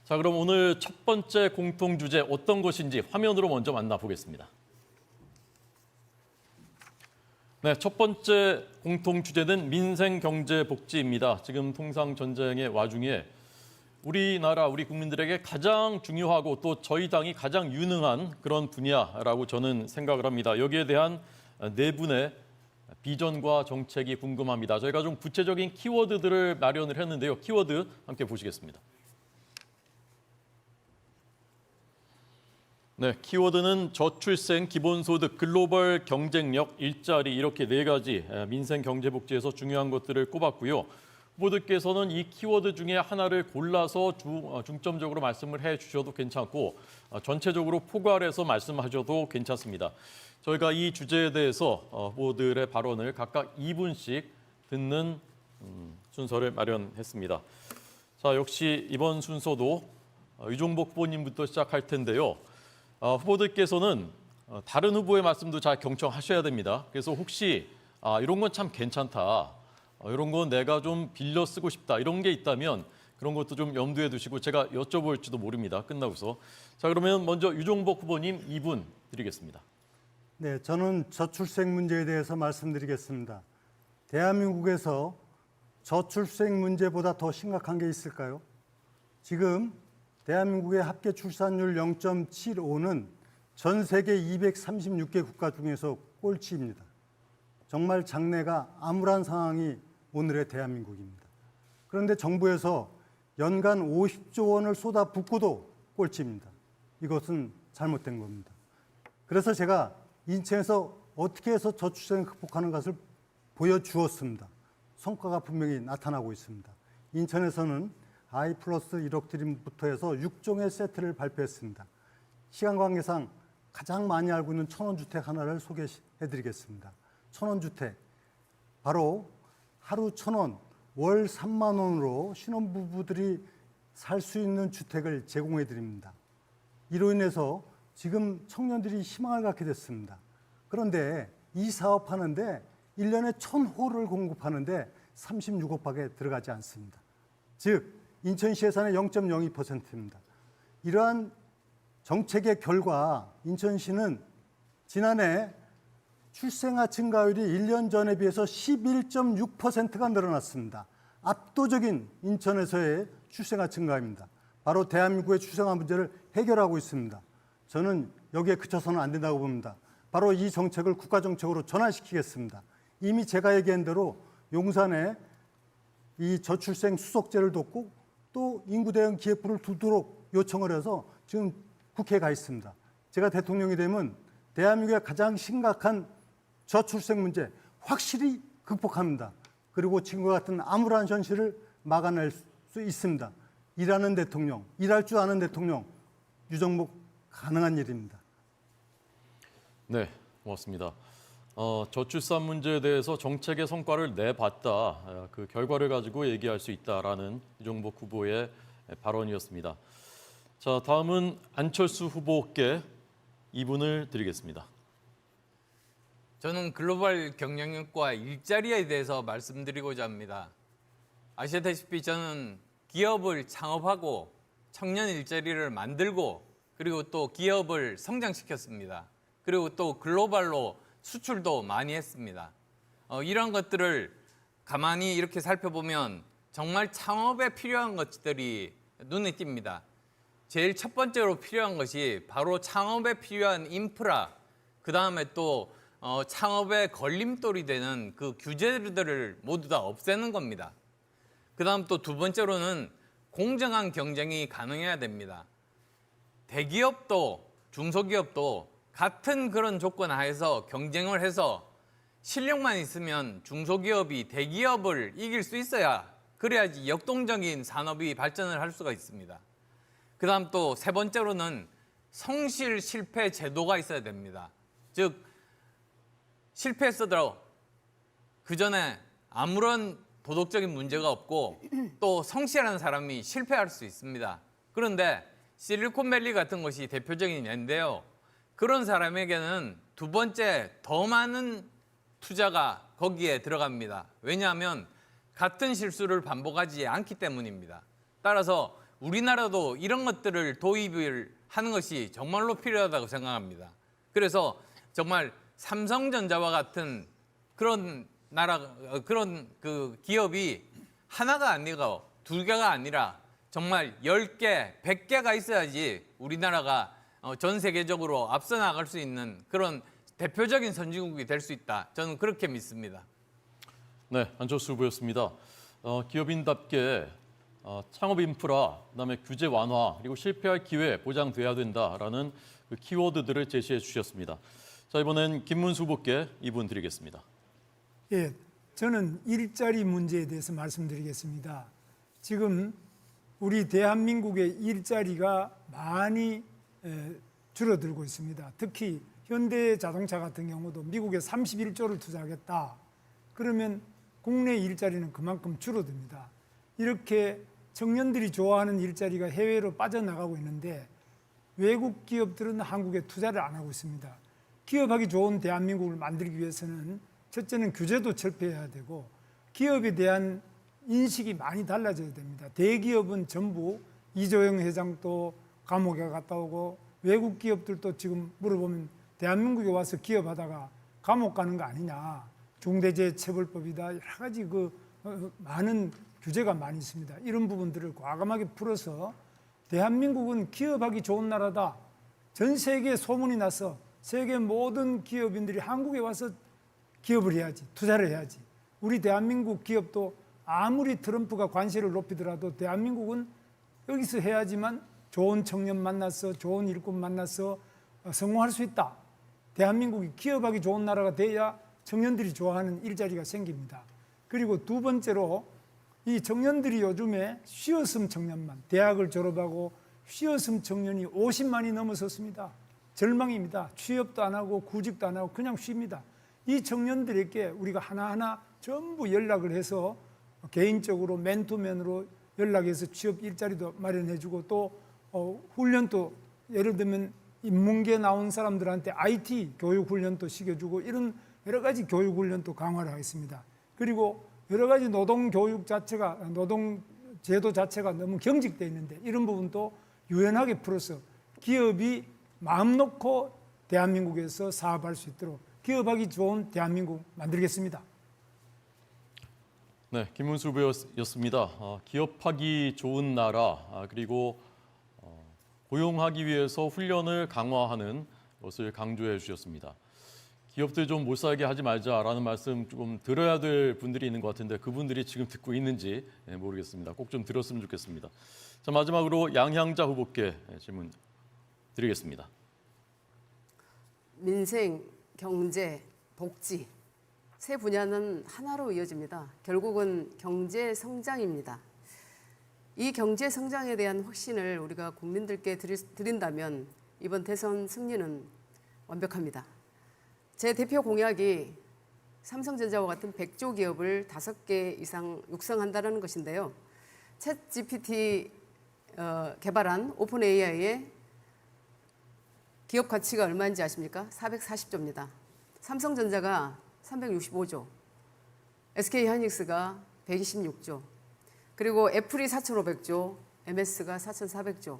자, 그럼 오늘 첫 번째 공통 주제 어떤 것인지 화면으로 먼저 만나보겠습니다. 네, 첫 번째 공통 주제는 민생, 경제, 복지입니다. 지금 통상 전쟁의 와중에 우리나라, 우리 국민들에게 가장 중요하고 또 저희 당이 가장 유능한 그런 분야라고 저는 생각을 합니다. 여기에 대한 네 분의 비전과 정책이 궁금합니다. 저희가 좀 구체적인 키워드들을 마련을 했는데요. 키워드 함께 보시겠습니다. 네, 키워드는 저출생, 기본소득, 글로벌 경쟁력, 일자리 이렇게 네 가지 민생, 경제, 복지에서 중요한 것들을 꼽았고요. 후보들께서는 이 키워드 중에 하나를 골라서 중점적으로 말씀을 해주셔도 괜찮고 전체적으로 포괄해서 말씀하셔도 괜찮습니다. 저희가 이 주제에 대해서 후보들의 발언을 각각 2분씩 듣는 순서를 마련했습니다. 자, 역시 이번 순서도 유종복 후보님부터 시작할 텐데요. 후보들께서는 다른 후보의 말씀도 잘 경청하셔야 됩니다. 그래서 혹시 이런 건 참 괜찮다, 이런 건 내가 좀 빌려 쓰고 싶다, 이런 게 있다면 그런 것도 좀 염두에 두시고 제가 여쭤볼지도 모릅니다. 끝나고서. 자, 그러면 먼저 유종복 후보님 2분 드리겠습니다. 네, 저는 저출생 문제에 대해서 말씀드리겠습니다. 대한민국에서 저출생 문제보다 더 심각한 게 있을까요? 지금 대한민국의 합계 출산율 0.75는 전 세계 236개 국가 중에서 꼴찌입니다. 정말 장래가 암울한 상황이 오늘의 대한민국입니다. 그런데 정부에서 연간 50조 원을 쏟아붓고도 꼴찌입니다. 이것은 잘못된 겁니다. 그래서 제가 인천에서 어떻게 해서 저출생을 극복하는 것을 보여주었습니다. 성과가 분명히 나타나고 있습니다. 인천에서는 아이 플러스 1억 드림부터 해서 6종의 세트를 발표했습니다. 시간 관계상 가장 많이 알고 있는 천원주택 하나를 소개해드리겠습니다. 천원주택, 바로 하루 1,000원, 월 3만 원으로 신혼부부들이 살 수 있는 주택을 제공해드립니다. 이로 인해서 지금 청년들이 희망을 갖게 됐습니다. 그런데 이 사업하는데 1년에 1,000호를 공급하는데 36억밖에 들어가지 않습니다. 즉 인천시 예산의 0.02%입니다. 이러한 정책의 결과 인천시는 지난해 출생아 증가율이 1년 전에 비해서 11.6%가 늘어났습니다. 압도적인 인천에서의 출생아 증가입니다. 바로 대한민국의 출생아 문제를 해결하고 있습니다. 저는 여기에 그쳐서는 안 된다고 봅니다. 바로 이 정책을 국가정책으로 전환시키겠습니다. 이미 제가 얘기한 대로 용산에 이 저출생 수속제를 돕고 또 인구 대응 기획부를 두도록 요청을 해서 지금 국회에 가 있습니다. 제가 대통령이 되면 대한민국의 가장 심각한 저출생 문제 확실히 극복합니다. 그리고 지금과 같은 암울한 현실을 막아낼 수 있습니다. 일하는 대통령, 일할 줄 아는 대통령, 유종복 가능한 일입니다. 네, 고맙습니다. 저출산 문제에 대해서 정책의 성과를 내봤다, 그 결과를 가지고 얘기할 수 있다라는 유종복 후보의 발언이었습니다. 자, 다음은 안철수 후보께 2분을 드리겠습니다. 저는 글로벌 경쟁력과 일자리에 대해서 말씀드리고자 합니다. 아시다시피 저는 기업을 창업하고 청년 일자리를 만들고 그리고 또 기업을 성장시켰습니다. 그리고 또 글로벌로 수출도 많이 했습니다. 이런 것들을 가만히 이렇게 살펴보면 정말 창업에 필요한 것들이 눈에 띕니다. 제일 첫 번째로 필요한 것이 바로 창업에 필요한 인프라, 그 다음에 또 창업에 걸림돌이 되는 그 규제들을 모두 다 없애는 겁니다. 그 다음 또 두 번째로는 공정한 경쟁이 가능해야 됩니다. 대기업도 중소기업도 같은 그런 조건 하에서 경쟁을 해서 실력만 있으면 중소기업이 대기업을 이길 수 있어야 그래야지 역동적인 산업이 발전을 할 수가 있습니다. 그 다음 또 세 번째로는 성실 실패 제도가 있어야 됩니다. 즉 실패했어도 그 전에 아무런 도덕적인 문제가 없고 또 성실한 사람이 실패할 수 있습니다. 그런데 실리콘밸리 같은 것이 대표적인 예인데요. 그런 사람에게는 두 번째 더 많은 투자가 거기에 들어갑니다. 왜냐하면 같은 실수를 반복하지 않기 때문입니다. 따라서 우리나라도 이런 것들을 도입을 하는 것이 정말로 필요하다고 생각합니다. 그래서 정말 삼성전자와 같은 그런 그런 그 기업이 하나가 아니고 두 개가 아니라 정말 10개, 100개가 있어야지 우리나라가 전 세계적으로 앞서 나갈 수 있는 그런 대표적인 선진국이 될 수 있다. 저는 그렇게 믿습니다. 네, 안철수 후보였습니다. 기업인답게 창업 인프라, 그다음에 규제 완화, 그리고 실패할 기회 보장돼야 된다라는 그 키워드들을 제시해 주셨습니다. 자, 이번엔 김문수 후보께 2분 드리겠습니다. 예, 저는 일자리 문제에 대해서 말씀드리겠습니다. 지금 우리 대한민국의 일자리가 많이 줄어들고 있습니다. 특히 현대자동차 같은 경우도 미국에 31조를 투자하겠다. 그러면 국내 일자리는 그만큼 줄어듭니다. 이렇게 청년들이 좋아하는 일자리가 해외로 빠져나가고 있는데 외국 기업들은 한국에 투자를 안 하고 있습니다. 기업하기 좋은 대한민국을 만들기 위해서는 첫째는 규제도 철폐해야 되고 기업에 대한 인식이 많이 달라져야 됩니다. 대기업은 전부 이조영 회장도 감옥에 갔다 오고 외국 기업들도 지금 물어보면 대한민국에 와서 기업하다가 감옥 가는 거 아니냐. 중대재해처벌법이다. 여러 가지 많은 규제가 많이 있습니다. 이런 부분들을 과감하게 풀어서 대한민국은 기업하기 좋은 나라다. 전 세계에 소문이 나서 세계 모든 기업인들이 한국에 와서 기업을 해야지, 투자를 해야지. 우리 대한민국 기업도 아무리 트럼프가 관세를 높이더라도 대한민국은 여기서 해야지만 좋은 청년 만나서 좋은 일꾼 만나서 성공할 수 있다. 대한민국이 기업하기 좋은 나라가 돼야 청년들이 좋아하는 일자리가 생깁니다. 그리고 두 번째로 이 청년들이 요즘에 쉬었음 청년만, 대학을 졸업하고 쉬었음 청년이 50만이 넘어섰습니다. 절망입니다. 취업도 안 하고 구직도 안 하고 그냥 쉽니다. 이 청년들에게 우리가 하나하나 전부 연락을 해서 개인적으로 맨투맨으로 연락해서 취업 일자리도 마련해주고 또 훈련도 예를 들면 인문계 나온 사람들한테 IT 교육 훈련도 시켜주고 이런 여러 가지 교육 훈련도 강화를 하겠습니다. 그리고 여러 가지 노동 교육 자체가 노동 제도 자체가 너무 경직되어 있는데 이런 부분도 유연하게 풀어서 기업이 마음 놓고 대한민국에서 사업할 수 있도록 기업하기 좋은 대한민국 만들겠습니다. 네, 김문수 후보였습니다. 기업하기 좋은 나라, 그리고 고용하기 위해서 훈련을 강화하는 것을 강조해 주셨습니다. 기업들 좀 못 살게 하지 말자라는 말씀 좀 들어야 될 분들이 있는 것 같은데 그분들이 지금 듣고 있는지 모르겠습니다. 꼭 좀 들었으면 좋겠습니다. 자, 마지막으로 양향자 후보께 질문 드리겠습니다. 민생, 경제, 복지 세 분야는 하나로 이어집니다. 결국은 경제 성장입니다. 이 경제 성장에 대한 확신을 우리가 국민들께 드린다면 이번 대선 승리는 완벽합니다. 제 대표 공약이 삼성전자와 같은 100조 기업을 5개 이상 육성한다는 것인데요. 챗 GPT 개발한 오픈 AI의 기업 가치가 얼마인지 아십니까? 440조입니다. 삼성전자가 365조, SK하이닉스가 126조, 그리고 애플이 4,500조, MS가 4,400조.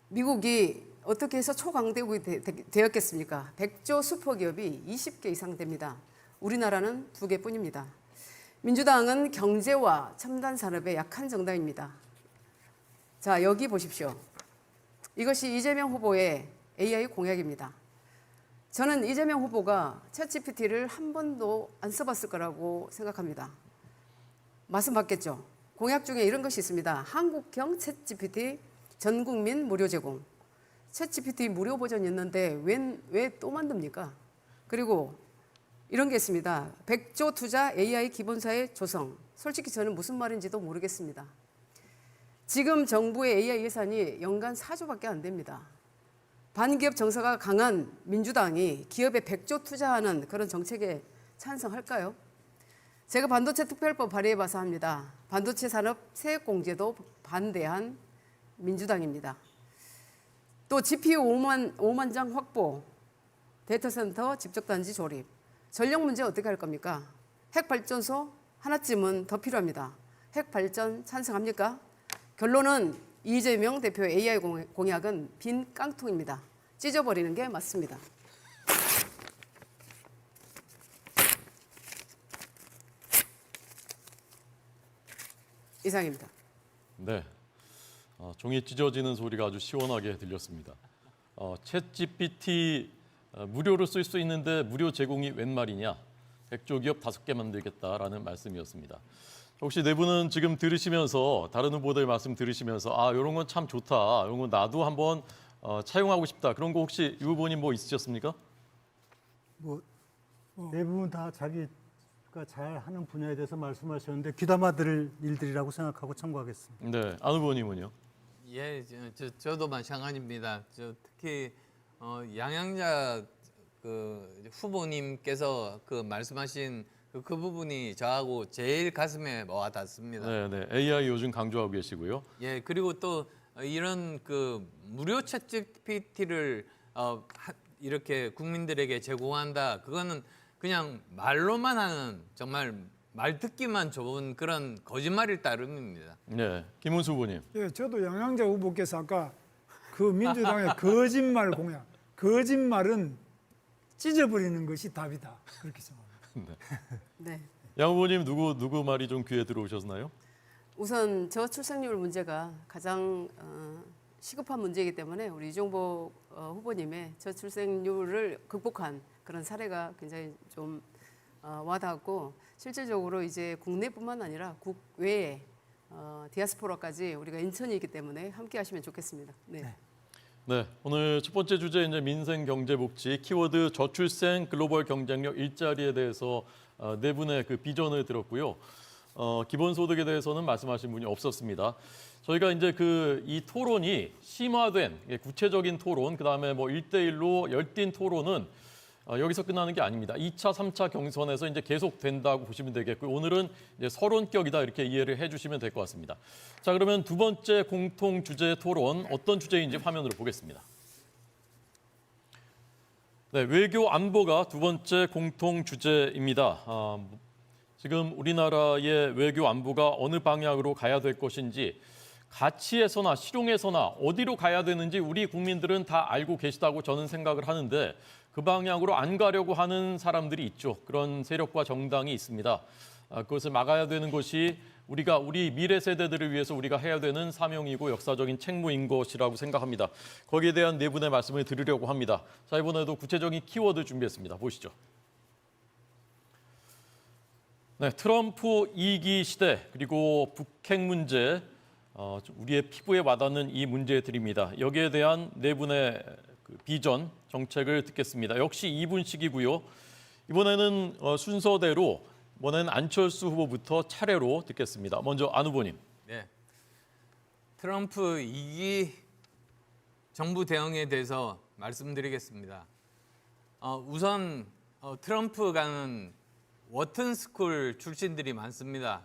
미국이 어떻게 해서 초강대국이 되었겠습니까? 100조 슈퍼기업이 20개 이상 됩니다. 우리나라는 2개뿐입니다. 민주당은 경제와 첨단 산업에 약한 정당입니다. 자, 여기 보십시오. 이것이 이재명 후보의 AI 공약입니다. 저는 이재명 후보가 챗GPT를 한 번도 안 써봤을 거라고 생각합니다. 말씀 받겠죠? 공약 중에 이런 것이 있습니다. 한국형 챗GPT 전 국민 무료 제공. 챗GPT 무료 버전이 있는데 왜 또 만듭니까? 그리고 이런 게 있습니다. 100조 투자 AI 기본사의 조성. 솔직히 저는 무슨 말인지도 모르겠습니다. 지금 정부의 AI 예산이 연간 4조밖에 안 됩니다. 반기업 정서가 강한 민주당이 기업에 100조 투자하는 그런 정책에 찬성할까요? 제가 반도체 특별법 발의해봐서 합니다. 반도체 산업 세액공제도 반대한 민주당입니다. 또 GPU 5만 장 확보, 데이터센터 집적단지 조립, 전력 문제 어떻게 할 겁니까? 핵발전소 하나쯤은 더 필요합니다. 핵 발전 찬성합니까? 결론은 이재명 대표의 AI 공약은 빈 깡통입니다. 찢어버리는 게 맞습니다. 이상입니다. 네, 종이 찢어지는 소리가 아주 시원하게 들렸습니다. 챗 GPT 무료로 쓸 수 있는데 무료 제공이 웬 말이냐? 백조 기업 5개 만들겠다라는 말씀이었습니다. 혹시 네 분은 지금 들으시면서 다른 후보들 말씀 들으시면서 이런 건 참 좋다, 이런 건 나도 한번 차용하고 싶다, 그런 거 혹시 유 후보님 뭐 있으셨습니까? 대부분 다 자기가 잘 하는 분야에 대해서 말씀하셨는데 귀담아 들을 일들이라고 생각하고 참고하겠습니다. 네, 안 후보님은요? 예, 저도 마찬가지입니다. 특히 양양자 그 후보님께서 그 말씀하신 그 부분이 저하고 제일 가슴에 와 닿습니다. 네, 네, AI 요즘 강조하고 계시고요. 예, 그리고 또 이런 그 무료 챗 GPT를 이렇게 국민들에게 제공한다. 그거는 그냥 말로만 하는 정말 말 듣기만 좋은 그런 거짓말일 따름입니다. 네, 김은수 후보님. 예, 저도 양양자 후보께서 아까 그 민주당의 거짓말 공약, 거짓말은 찢어버리는 것이 답이다. 그렇게 생각합니다. 네. 양 후보님 누구 말이 좀 귀에 들어오셨나요? 우선 저출생률 문제가 가장 시급한 문제이기 때문에 우리 이종복 후보님의 저출생률을 극복한 그런 사례가 굉장히 좀 와닿았고, 실질적으로 이제 국내뿐만 아니라 국외에 디아스포라까지 우리가 인천이 있기 때문에 함께 하시면 좋겠습니다. 네. 네, 오늘 첫 번째 주제 이제 민생 경제 복지 키워드 저출생 글로벌 경쟁력 일자리에 대해서 네 분의 그 비전을 들었고요. 기본소득에 대해서는 말씀하신 분이 없었습니다. 저희가 이제 이 토론이 심화된 구체적인 토론, 그다음에 뭐 1대1로 열띤 토론은 여기서 끝나는 게 아닙니다. 2차, 3차 경선에서 이제 계속 된다고 보시면 되겠고요. 오늘은 이제 서론격이다 이렇게 이해를 해주시면 될 것 같습니다. 자, 그러면 두 번째 공통 주제 토론 어떤 주제인지 화면으로 보겠습니다. 네, 외교 안보가 두 번째 공통 주제입니다. 지금 우리나라의 외교 안보가 어느 방향으로 가야 될 것인지, 가치에서나 실용에서나 어디로 가야 되는지 우리 국민들은 다 알고 계시다고 저는 생각을 하는데, 그 방향으로 안 가려고 하는 사람들이 있죠. 그런 세력과 정당이 있습니다. 그것을 막아야 되는 것이 우리 미래 세대들을 위해서 우리가 해야 되는 사명이고 역사적인 책무인 것이라고 생각합니다. 거기에 대한 네 분의 말씀을 드리려고 합니다. 자, 이번에도 구체적인 키워드 준비했습니다. 보시죠. 네, 트럼프 2기 시대 그리고 북핵 문제, 우리의 피부에 와닿는 이 문제들입니다. 여기에 대한 네 분의 비전, 정책을 듣겠습니다. 역시 2분씩이고요. 이번에는 순서대로 이번에는 안철수 후보부터 차례로 듣겠습니다. 먼저 안 후보님. 네. 트럼프 2기 정부 대응에 대해서 말씀드리겠습니다. 우선 트럼프가는 워튼 스쿨 출신들이 많습니다.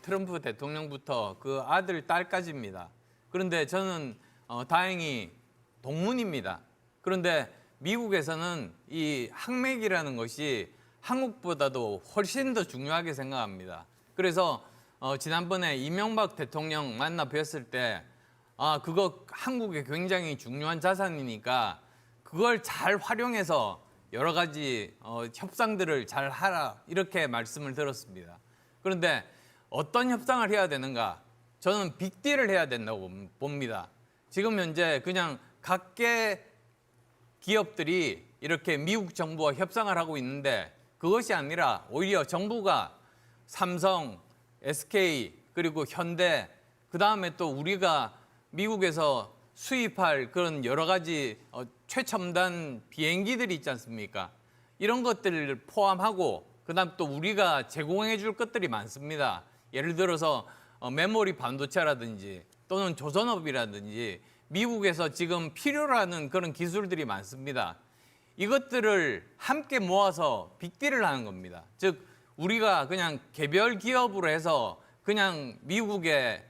트럼프 대통령부터 그 아들, 딸까지입니다. 그런데 저는 다행히 동문입니다. 그런데 미국에서는 이 학맥이라는 것이 한국보다도 훨씬 더 중요하게 생각합니다. 그래서 지난번에 이명박 대통령 만나 뵀을 때 그거 한국에 굉장히 중요한 자산이니까 그걸 잘 활용해서 여러 가지 협상들을 잘 하라 이렇게 말씀을 들었습니다. 그런데 어떤 협상을 해야 되는가? 저는 빅딜을 해야 된다고 봅니다. 지금 현재 그냥 각계 기업들이 이렇게 미국 정부와 협상을 하고 있는데 그것이 아니라 오히려 정부가 삼성, SK 그리고 현대, 그다음에 또 우리가 미국에서 수입할 그런 여러 가지 최첨단 비행기들이 있지 않습니까? 이런 것들을 포함하고 그다음 또 우리가 제공해 줄 것들이 많습니다. 예를 들어서 메모리 반도체라든지 또는 조선업이라든지 미국에서 지금 필요로 하는 그런 기술들이 많습니다. 이것들을 함께 모아서 빅딜을 하는 겁니다. 즉 우리가 그냥 개별 기업으로 해서 그냥 미국에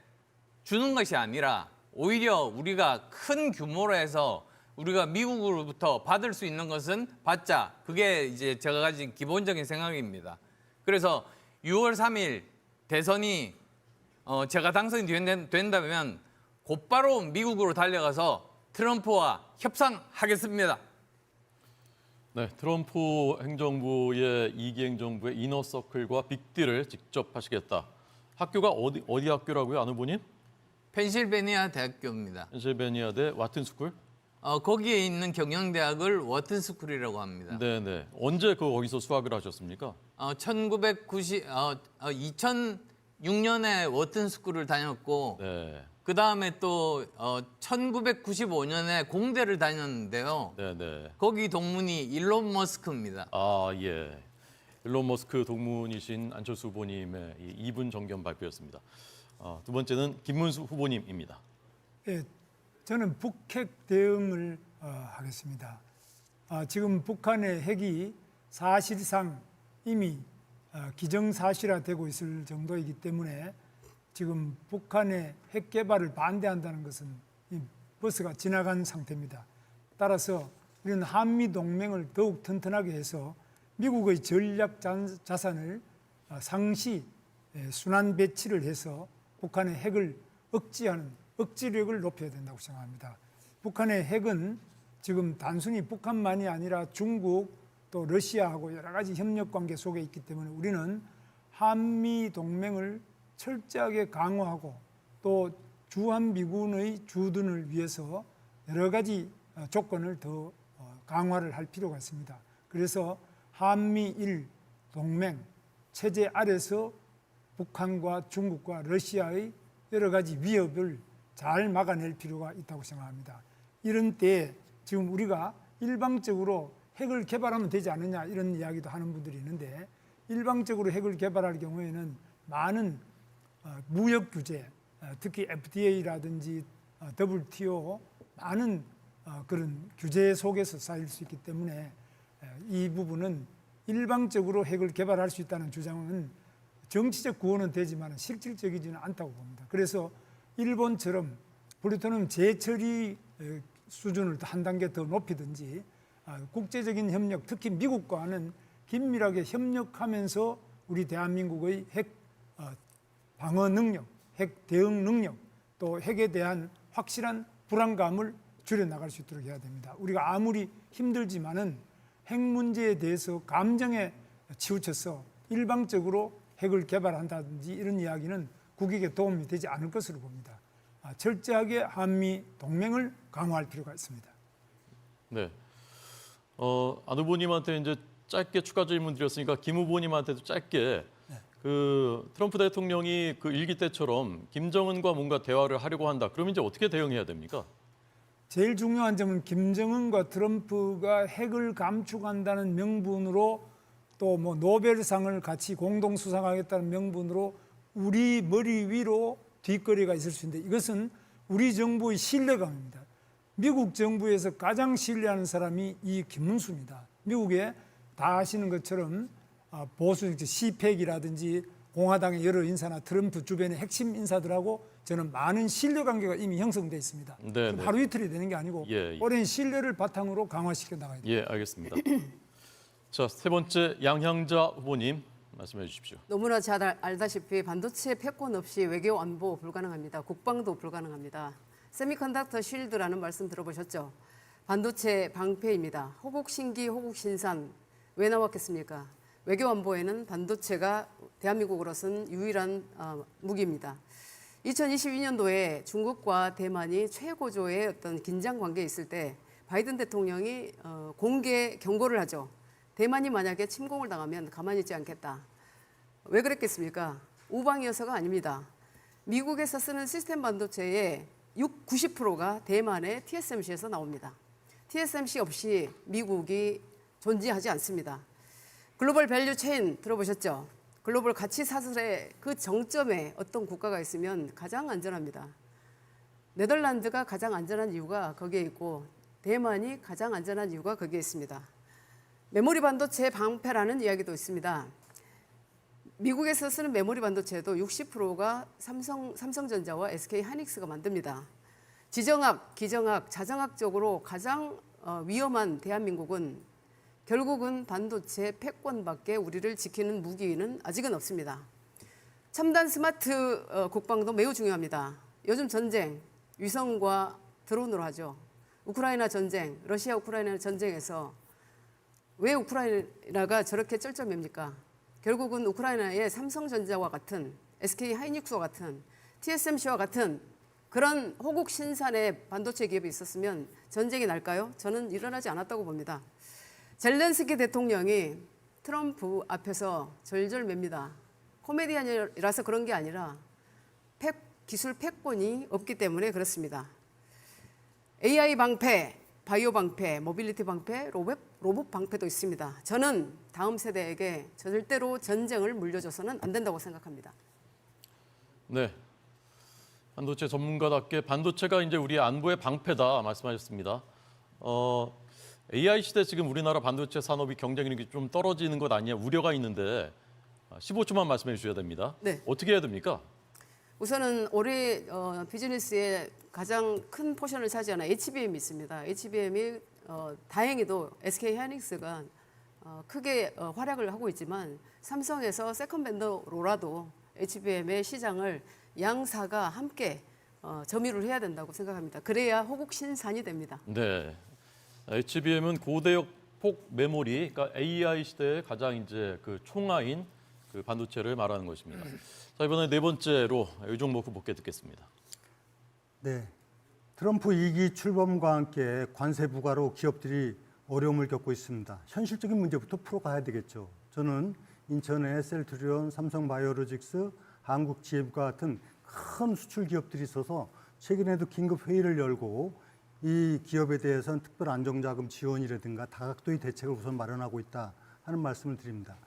주는 것이 아니라 오히려 우리가 큰 규모로 해서 우리가 미국으로부터 받을 수 있는 것은 받자. 그게 이제 제가 가진 기본적인 생각입니다. 그래서 6월 3일 대선이 제가 당선이 된다면 곧바로 미국으로 달려가서 트럼프와 협상하겠습니다. 네, 트럼프 행정부의 2기 행정부의 이너서클과 빅딜을 직접 하시겠다. 학교가 어디 학교라고요, 안 후보님? 펜실베니아 대학교입니다. 펜실베니아대 와튼스쿨? 거기에 있는 경영대학을 워튼스쿨이라고 합니다. 네네. 언제 거기서 수학을 하셨습니까? 2006년에 워튼스쿨을 다녔고 네, 그 다음에 또 1995년에 공대를 다녔는데요. 네네. 거기 동문이 일론 머스크입니다. 아 예. 일론 머스크 동문이신 안철수 후보님의 이 2분 정견 발표였습니다. 두 번째는 김문수 후보님입니다. 예, 저는 북핵 대응을 하겠습니다. 지금 북한의 핵이 사실상 이미 기정사실화되고 있을 정도이기 때문에 지금 북한의 핵 개발을 반대한다는 것은 이 버스가 지나간 상태입니다. 따라서 우리는 한미 동맹을 더욱 튼튼하게 해서 미국의 전략 자산을 상시 순환 배치를 해서 북한의 핵을 억제하는 억지력을 높여야 된다고 생각합니다. 북한의 핵은 지금 단순히 북한만이 아니라 중국 또 러시아하고 여러 가지 협력 관계 속에 있기 때문에 우리는 한미 동맹을 철저하게 강화하고 또 주한미군의 주둔을 위해서 여러 가지 조건을 더 강화를 할 필요가 있습니다. 그래서 한미일 동맹 체제 아래서 북한과 중국과 러시아의 여러 가지 위협을 잘 막아낼 필요가 있다고 생각합니다. 이런 때에 지금 우리가 일방적으로 핵을 개발하면 되지 않느냐 이런 이야기도 하는 분들이 있는데 일방적으로 핵을 개발할 경우에는 많은 무역 규제, 특히 FTA라든지 WTO 많은 그런 규제 속에서 쌓일 수 있기 때문에 이 부분은 일방적으로 핵을 개발할 수 있다는 주장은 정치적 구호는 되지만 실질적이지는 않다고 봅니다. 그래서 일본처럼 플루토늄 재처리 수준을 한 단계 더 높이든지 국제적인 협력, 특히 미국과는 긴밀하게 협력하면서 우리 대한민국의 핵 방어 능력, 핵 대응 능력, 또 핵에 대한 확실한 불안감을 줄여나갈 수 있도록 해야 됩니다. 우리가 아무리 힘들지만은 핵 문제에 대해서 감정에 치우쳐서 일방적으로 핵을 개발한다든지 이런 이야기는 국익에 도움이 되지 않을 것으로 봅니다. 철저하게 한미 동맹을 강화할 필요가 있습니다. 네. 안 후보님한테 이제 짧게 추가 질문 드렸으니까 김 후보님한테도 짧게 그 트럼프 대통령이 그 일기 때처럼 김정은과 뭔가 대화를 하려고 한다. 그럼 이제 어떻게 대응해야 됩니까? 제일 중요한 점은 김정은과 트럼프가 핵을 감축한다는 명분으로 또 뭐 노벨상을 같이 공동 수상하겠다는 명분으로 우리 머리 위로 뒷거리가 있을 수 있는데 이것은 우리 정부의 신뢰감입니다. 미국 정부에서 가장 신뢰하는 사람이 이 김문수입니다. 미국에 다 아시는 것처럼 보수 시팩이라든지 공화당의 여러 인사나 트럼프 주변의 핵심 인사들하고 저는 많은 신뢰관계가 이미 형성되어 있습니다. 네, 네. 하루 이틀이 되는 게 아니고 예. 오랜 신뢰를 바탕으로 강화시켜 나가야 됩니다. 예, 알겠습니다. 자, 세 번째 양향자 후보님 말씀해 주십시오. 너무나 잘 알다시피 반도체 패권 없이 외교 안보 불가능합니다. 국방도 불가능합니다. 세미컨덕터 쉴드라는 말씀 들어보셨죠? 반도체 방패입니다. 호국신기, 호국신산 왜 나왔겠습니까? 외교 안보에는 반도체가 대한민국으로서는 유일한 무기입니다. 2022년도에 중국과 대만이 최고조의 어떤 긴장 관계에 있을 때 바이든 대통령이 공개 경고를 하죠. 대만이 만약에 침공을 당하면 가만히 있지 않겠다. 왜 그랬겠습니까? 우방이어서가 아닙니다. 미국에서 쓰는 시스템 반도체의 90%가 대만의 TSMC에서 나옵니다. TSMC 없이 미국이 존재하지 않습니다. 글로벌 밸류 체인 들어보셨죠? 글로벌 가치 사슬의 그 정점에 어떤 국가가 있으면 가장 안전합니다. 네덜란드가 가장 안전한 이유가 거기에 있고 대만이 가장 안전한 이유가 거기에 있습니다. 메모리 반도체 방패라는 이야기도 있습니다. 미국에서 쓰는 메모리 반도체도 60%가 삼성전자와 SK 하이닉스가 만듭니다. 지정학, 기정학, 자정학적으로 가장 위험한 대한민국은 결국은 반도체 패권밖에 우리를 지키는 무기는 아직은 없습니다. 첨단 스마트 국방도 매우 중요합니다. 요즘 전쟁, 위성과 드론으로 하죠. 우크라이나 전쟁, 러시아 우크라이나 전쟁에서 왜 우크라이나가 저렇게 쩔쩔맵니까? 결국은 우크라이나의 삼성전자와 같은 SK 하이닉스와 같은 TSMC와 같은 그런 호국 신산의 반도체 기업이 있었으면 전쟁이 날까요? 저는 일어나지 않았다고 봅니다. 젤렌스키 대통령이 트럼프 앞에서 절절맵니다. 코미디언이라서 그런 게 아니라 기술 패권이 없기 때문에 그렇습니다. AI 방패, 바이오 방패, 모빌리티 방패, 로봇 방패도 있습니다. 저는 다음 세대에게 절대로 전쟁을 물려줘서는 안 된다고 생각합니다. 네. 반도체 전문가답게 반도체가 이제 우리 안보의 방패다 말씀하셨습니다. AI 시대 지금 우리나라 반도체 산업이 경쟁력이 좀 떨어지는 것 아니냐 우려가 있는데 15초만 말씀해 주셔야 됩니다. 네. 어떻게 해야 됩니까? 우선은 올해 비즈니스의 가장 큰 포션을 차지하는 HBM이 있습니다. HBM이 다행히도 SK 하이닉스가 크게 활약을 하고 있지만 삼성에서 세컨 벤더로라도 HBM의 시장을 양사가 함께 점유를 해야 된다고 생각합니다. 그래야 호국 신산이 됩니다. 네. HBM은 고대역 폭 메모리, 그러니까 AI 시대의 가장 이제 그 총아인 그 반도체를 말하는 것입니다. 자, 이번에 네 번째로 유종목 후보께 듣겠습니다. 네. 트럼프 2기 출범과 함께 관세 부과로 기업들이 어려움을 겪고 있습니다. 현실적인 문제부터 풀어가야 되겠죠. 저는 인천의 셀트리온, 삼성바이오로직스, 한국GM과 같은 큰 수출 기업들이 있어서 최근에도 긴급 회의를 열고 이 기업에 대해서는 특별 안정자금 지원이라든가 다각도의 대책을 우선 마련하고 있다 하는 말씀을 드립니다.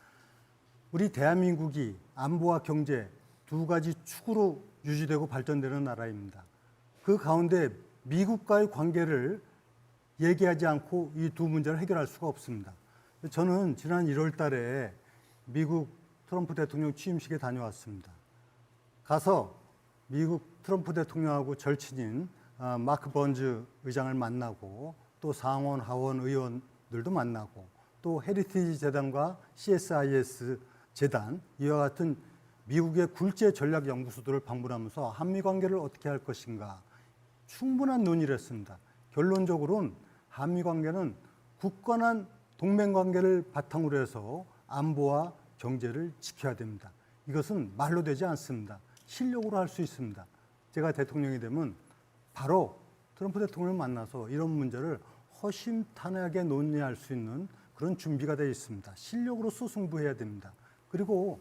우리 대한민국이 안보와 경제 두 가지 축으로 유지되고 발전되는 나라입니다. 그 가운데 미국과의 관계를 얘기하지 않고 이 두 문제를 해결할 수가 없습니다. 저는 지난 1월 달에 미국 트럼프 대통령 취임식에 다녀왔습니다. 가서 미국 트럼프 대통령하고 절친인 마크 번즈 의장을 만나고 또 상원, 하원 의원들도 만나고 또 헤리티지 재단과 CSIS 재단 이와 같은 미국의 굴제 전략 연구소들을 방문하면서 한미 관계를 어떻게 할 것인가 충분한 논의를 했습니다. 결론적으로는 한미 관계는 굳건한 동맹 관계를 바탕으로 해서 안보와 경제를 지켜야 됩니다. 이것은 말로 되지 않습니다. 실력으로 할 수 있습니다. 제가 대통령이 되면 바로 트럼프 대통령을 만나서 이런 문제를 허심탄회하게 논의할 수 있는 그런 준비가 되어 있습니다. 실력으로서 승부해야 됩니다. 그리고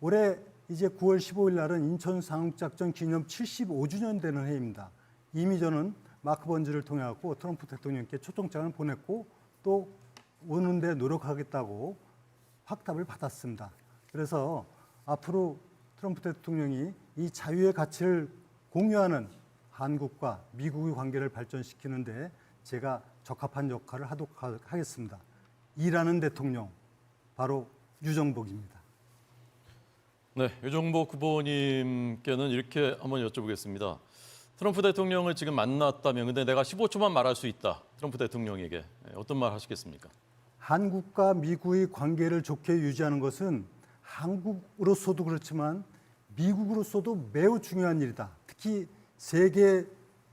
올해 이제 9월 15일 날은 인천 상륙작전 기념 75주년 되는 해입니다. 이미 저는 마크 번즈를 통해 갖고 트럼프 대통령께 초청장을 보냈고 또 오는데 노력하겠다고 확답을 받았습니다. 그래서 앞으로 트럼프 대통령이 이 자유의 가치를 공유하는 한국과 미국의 관계를 발전시키는데 제가 적합한 역할을 하도록 하겠습니다. 일하는 대통령, 바로 유정복입니다. 네, 유종복 후보님께는 이렇게 한번 여쭤보겠습니다. 트럼프 대통령을 지금 만났다면 근데 내가 15초만 말할 수 있다. 트럼프 대통령에게 어떤 말 하시겠습니까? 한국과 미국의 관계를 좋게 유지하는 것은 한국으로서도 그렇지만 미국으로서도 매우 중요한 일이다. 특히 세계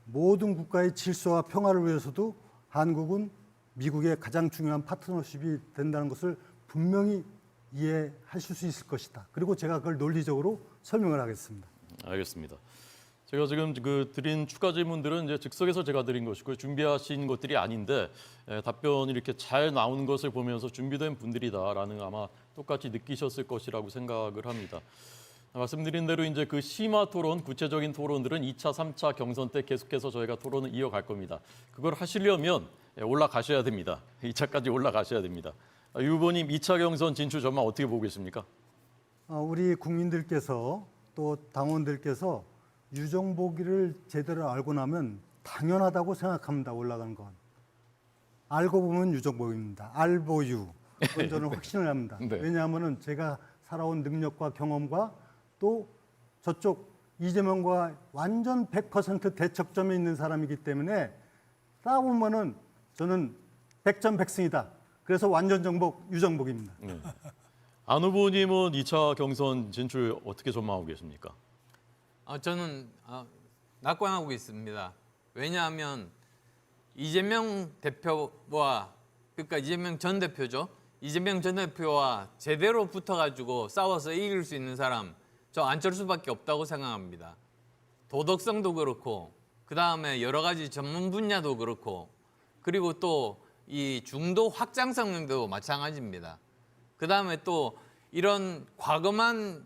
모든 국가의 질서와 평화를 위해서도 한국은 미국의 가장 중요한 파트너십이 된다는 것을 분명히 이해하실 수 있을 것이다. 그리고 제가 그걸 논리적으로 설명을 하겠습니다. 알겠습니다. 제가 지금 드린 추가 질문들은 이제 즉석에서 제가 드린 것이고 준비하신 것들이 아닌데 답변이 이렇게 잘 나오는 것을 보면서 준비된 분들이다라는 아마 똑같이 느끼셨을 것이라고 생각을 합니다. 말씀드린 대로 이제 그 심화 토론, 구체적인 토론들은 2차, 3차 경선 때 계속해서 저희가 토론을 이어갈 겁니다. 그걸 하시려면 올라가셔야 됩니다. 2차까지 올라가셔야 됩니다. 유 후보님 2차 경선 진출 전망 어떻게 보고 계십니까? 우리 국민들께서 또 당원들께서 유정복이를 제대로 알고 나면 당연하다고 생각합니다. 올라가는 건. 알고 보면 유정복입니다. 알보유. 그건 저는 확신을 합니다. 네. 왜냐하면 제가 살아온 능력과 경험과 또 저쪽 이재명과 완전 100% 대척점에 있는 사람이기 때문에 따보면은 저는 100점 100승이다. 그래서 완전 정복 유정복입니다. 네. 안 후보님은 2차 경선 진출 어떻게 전망하고 계십니까? 저는 낙관하고 있습니다. 왜냐하면 이재명 대표와 그러니까 이재명 전 대표죠. 이재명 전 대표와 제대로 붙어가지고 싸워서 이길 수 있는 사람 저 안철수밖에 없다고 생각합니다. 도덕성도 그렇고 그 다음에 여러 가지 전문 분야도 그렇고 그리고 또 이 중도 확장성도 마찬가지입니다. 그 다음에 또 이런 과거만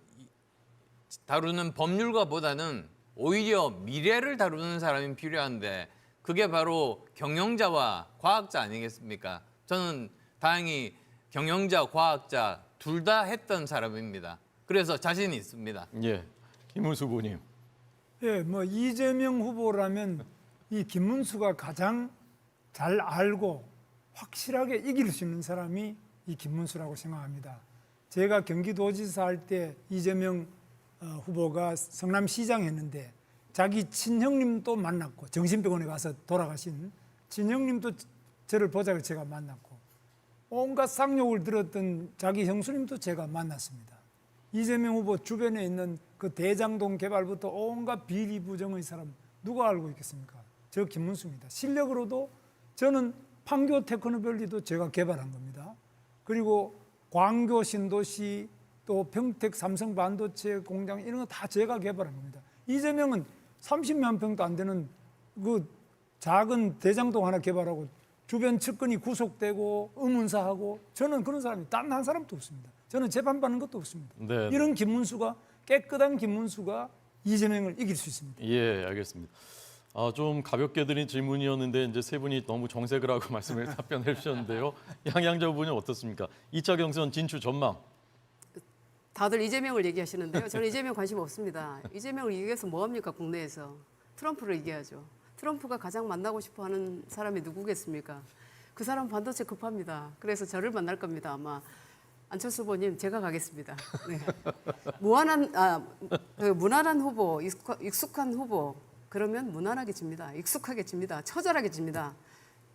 다루는 법률가보다는 오히려 미래를 다루는 사람이 필요한데 그게 바로 경영자와 과학자 아니겠습니까? 저는 다행히 경영자, 과학자 둘 다 했던 사람입니다. 그래서 자신이 있습니다. 예, 김문수 후보님. 예, 뭐 이재명 후보라면 이 김문수가 가장 잘 알고 확실하게 이길 수 있는 사람이 이 김문수라고 생각합니다. 제가 경기도지사 할 때 이재명 후보가 성남시장 했는데 자기 친형님도 만났고 정신병원에 가서 돌아가신 친형님도 저를 보자고 제가 만났고 온갖 쌍욕을 들었던 자기 형수님도 제가 만났습니다. 이재명 후보 주변에 있는 그 대장동 개발부터 온갖 비리 부정의 사람 누가 알고 있겠습니까? 저 김문수입니다. 실력으로도 저는 판교 테크노밸리도 제가 개발한 겁니다. 그리고 광교 신도시 또 평택 삼성 반도체 공장 이런 거 다 제가 개발한 겁니다. 이재명은 30만 평도 안 되는 그 작은 대장동 하나 개발하고 주변 측근이 구속되고 의문사하고 저는 그런 사람이 단 한 사람도 없습니다. 저는 재판받는 것도 없습니다. 네. 이런 김문수가 깨끗한 김문수가 이재명을 이길 수 있습니다. 예, 알겠습니다. 좀 가볍게 드린 질문이었는데 이제 세 분이 너무 정색을 하고 말씀을 답변해 주셨는데요. 양양자 후보님 어떻습니까? 2차 경선 진출 전망. 다들 이재명을 얘기하시는데요. 저는 이재명 관심 없습니다. 이재명을 이겨서 뭐 합니까 국내에서? 트럼프를 이겨야죠. 트럼프가 가장 만나고 싶어하는 사람이 누구겠습니까? 그 사람 반도체 급합니다. 그래서 저를 만날 겁니다. 아마 안철수 후보님 제가 가겠습니다. 네. 무난한 후보, 익숙한 후보 그러면 무난하게 집니다. 익숙하게 집니다. 처절하게 집니다.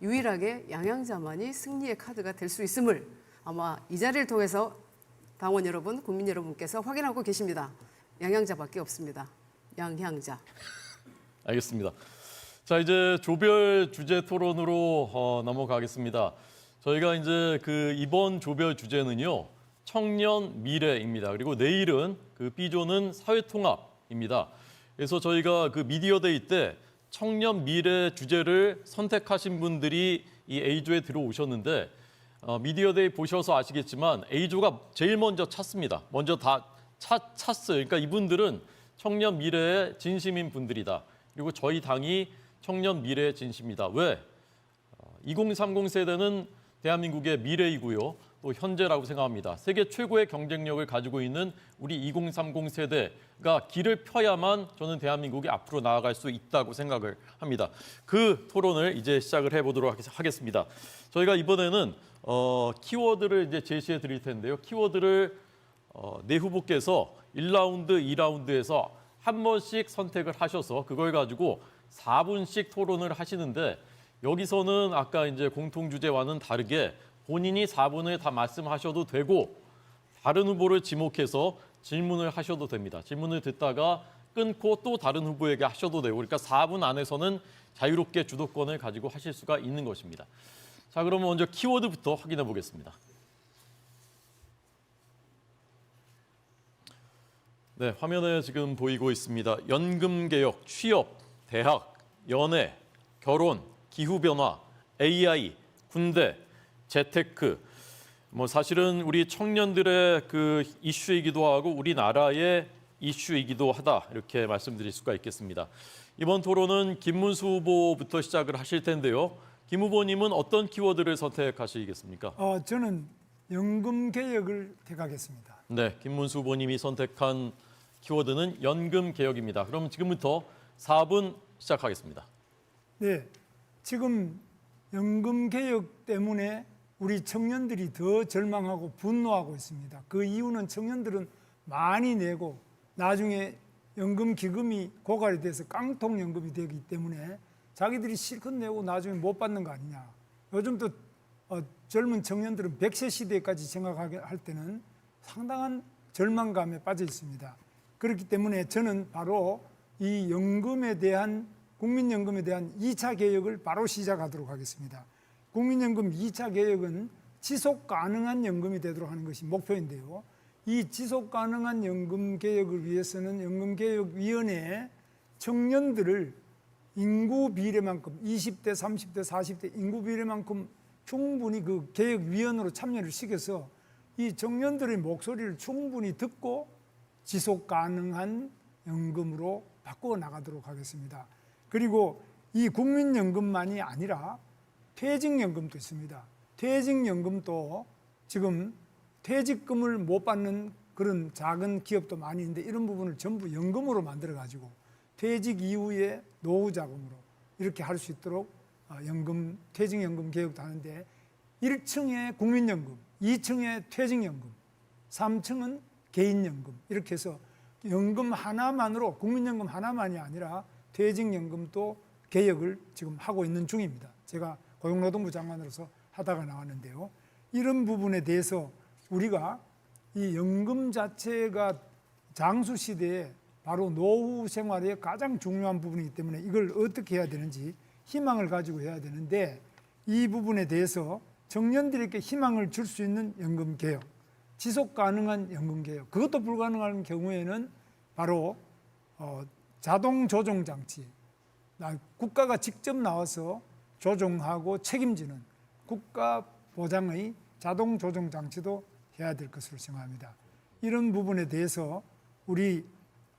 유일하게 양양자만이 승리의 카드가 될 수 있음을 아마 이 자리를 통해서 당원 여러분, 국민 여러분께서 확인하고 계십니다. 양양자밖에 없습니다. 양향자. 알겠습니다. 자, 이제 조별 주제 토론으로 넘어가겠습니다. 저희가 이제 이번 조별 주제는요. 청년 미래입니다. 그리고 내일은 B조는 사회통합입니다. 그래서 저희가 미디어데이 때 청년 미래 주제를 선택하신 분들이 이 A조에 들어오셨는데 미디어데이 보셔서 아시겠지만 A조가 제일 먼저 찼습니다. 먼저 다 찼어요. 그러니까 이분들은 청년 미래의 진심인 분들이다. 그리고 저희 당이 청년 미래의 진심이다. 왜? 2030 세대는 대한민국의 미래이고요. 또 현재라고 생각합니다. 세계 최고의 경쟁력을 가지고 있는 우리 2030 세대가 길을 펴야만 저는 대한민국이 앞으로 나아갈 수 있다고 생각을 합니다. 그 토론을 이제 시작을 해보도록 하겠습니다. 저희가 이번에는 키워드를 이제 제시해 드릴 텐데요. 키워드를 네 후보께서 1라운드, 2라운드에서 한 번씩 선택을 하셔서 그걸 가지고 4분씩 토론을 하시는데 여기서는 아까 이제 공통 주제와는 다르게 본인이 4분을 다 말씀하셔도 되고 다른 후보를 지목해서 질문을 하셔도 됩니다. 질문을 듣다가 끊고 또 다른 후보에게 하셔도 되고 그러니까 4분 안에서는 자유롭게 주도권을 가지고 하실 수가 있는 것입니다. 자, 그러면 먼저 키워드부터 확인해 보겠습니다. 네, 화면에 지금 보이고 있습니다. 연금개혁, 취업, 대학, 연애, 결혼, 기후변화, AI, 군대, 재테크, 사실은 우리 청년들의 이슈이기도 하고 우리나라의 이슈이기도 하다 이렇게 말씀드릴 수가 있겠습니다. 이번 토론은 김문수 후보부터 시작을 하실 텐데요. 김 후보님은 어떤 키워드를 선택하시겠습니까? 저는 연금 개혁을 택하겠습니다. 네, 김문수 후보님이 선택한 키워드는 연금 개혁입니다. 그럼 지금부터 4분 시작하겠습니다. 네, 지금 연금 개혁 때문에 우리 청년들이 더 절망하고 분노하고 있습니다. 그 이유는 청년들은 많이 내고 나중에 연금 기금이 고갈이 돼서 깡통 연금이 되기 때문에 자기들이 실컷 내고 나중에 못 받는 거 아니냐. 요즘 또 젊은 청년들은 100세 시대까지 생각할 때는 상당한 절망감에 빠져 있습니다. 그렇기 때문에 저는 바로 이 연금에 대한 국민연금에 대한 2차 개혁을 바로 시작하도록 하겠습니다. 국민연금 2차 개혁은 지속 가능한 연금이 되도록 하는 것이 목표인데요. 이 지속 가능한 연금 개혁을 위해서는 연금개혁위원회에 청년들을 인구 비례만큼 20대, 30대, 40대 인구 비례만큼 충분히 그 개혁위원으로 참여를 시켜서 이 청년들의 목소리를 충분히 듣고 지속 가능한 연금으로 바꾸어 나가도록 하겠습니다. 그리고 이 국민연금만이 아니라 퇴직연금도 있습니다. 퇴직연금도 지금 퇴직금을 못 받는 그런 작은 기업도 많이 있는데 이런 부분을 전부 연금으로 만들어 가지고 퇴직 이후에 노후 자금으로 이렇게 할 수 있도록 연금 퇴직연금 개혁도 하는데 1층에 국민연금, 2층에 퇴직연금, 3층은 개인연금 이렇게 해서 연금 하나만으로 국민연금 하나만이 아니라 퇴직연금도 개혁을 지금 하고 있는 중입니다. 제가 고용노동부 장관으로서 하다가 나왔는데요. 이런 부분에 대해서 우리가 이 연금 자체가 장수 시대에 바로 노후 생활의 가장 중요한 부분이기 때문에 이걸 어떻게 해야 되는지 희망을 가지고 해야 되는데 이 부분에 대해서 청년들에게 희망을 줄 수 있는 연금 개혁, 지속 가능한 연금 개혁, 그것도 불가능한 경우에는 바로 자동 조정 장치, 국가가 직접 나와서 조정하고 책임지는 국가 보장의 자동 조정 장치도 해야 될 것으로 생각합니다. 이런 부분에 대해서 우리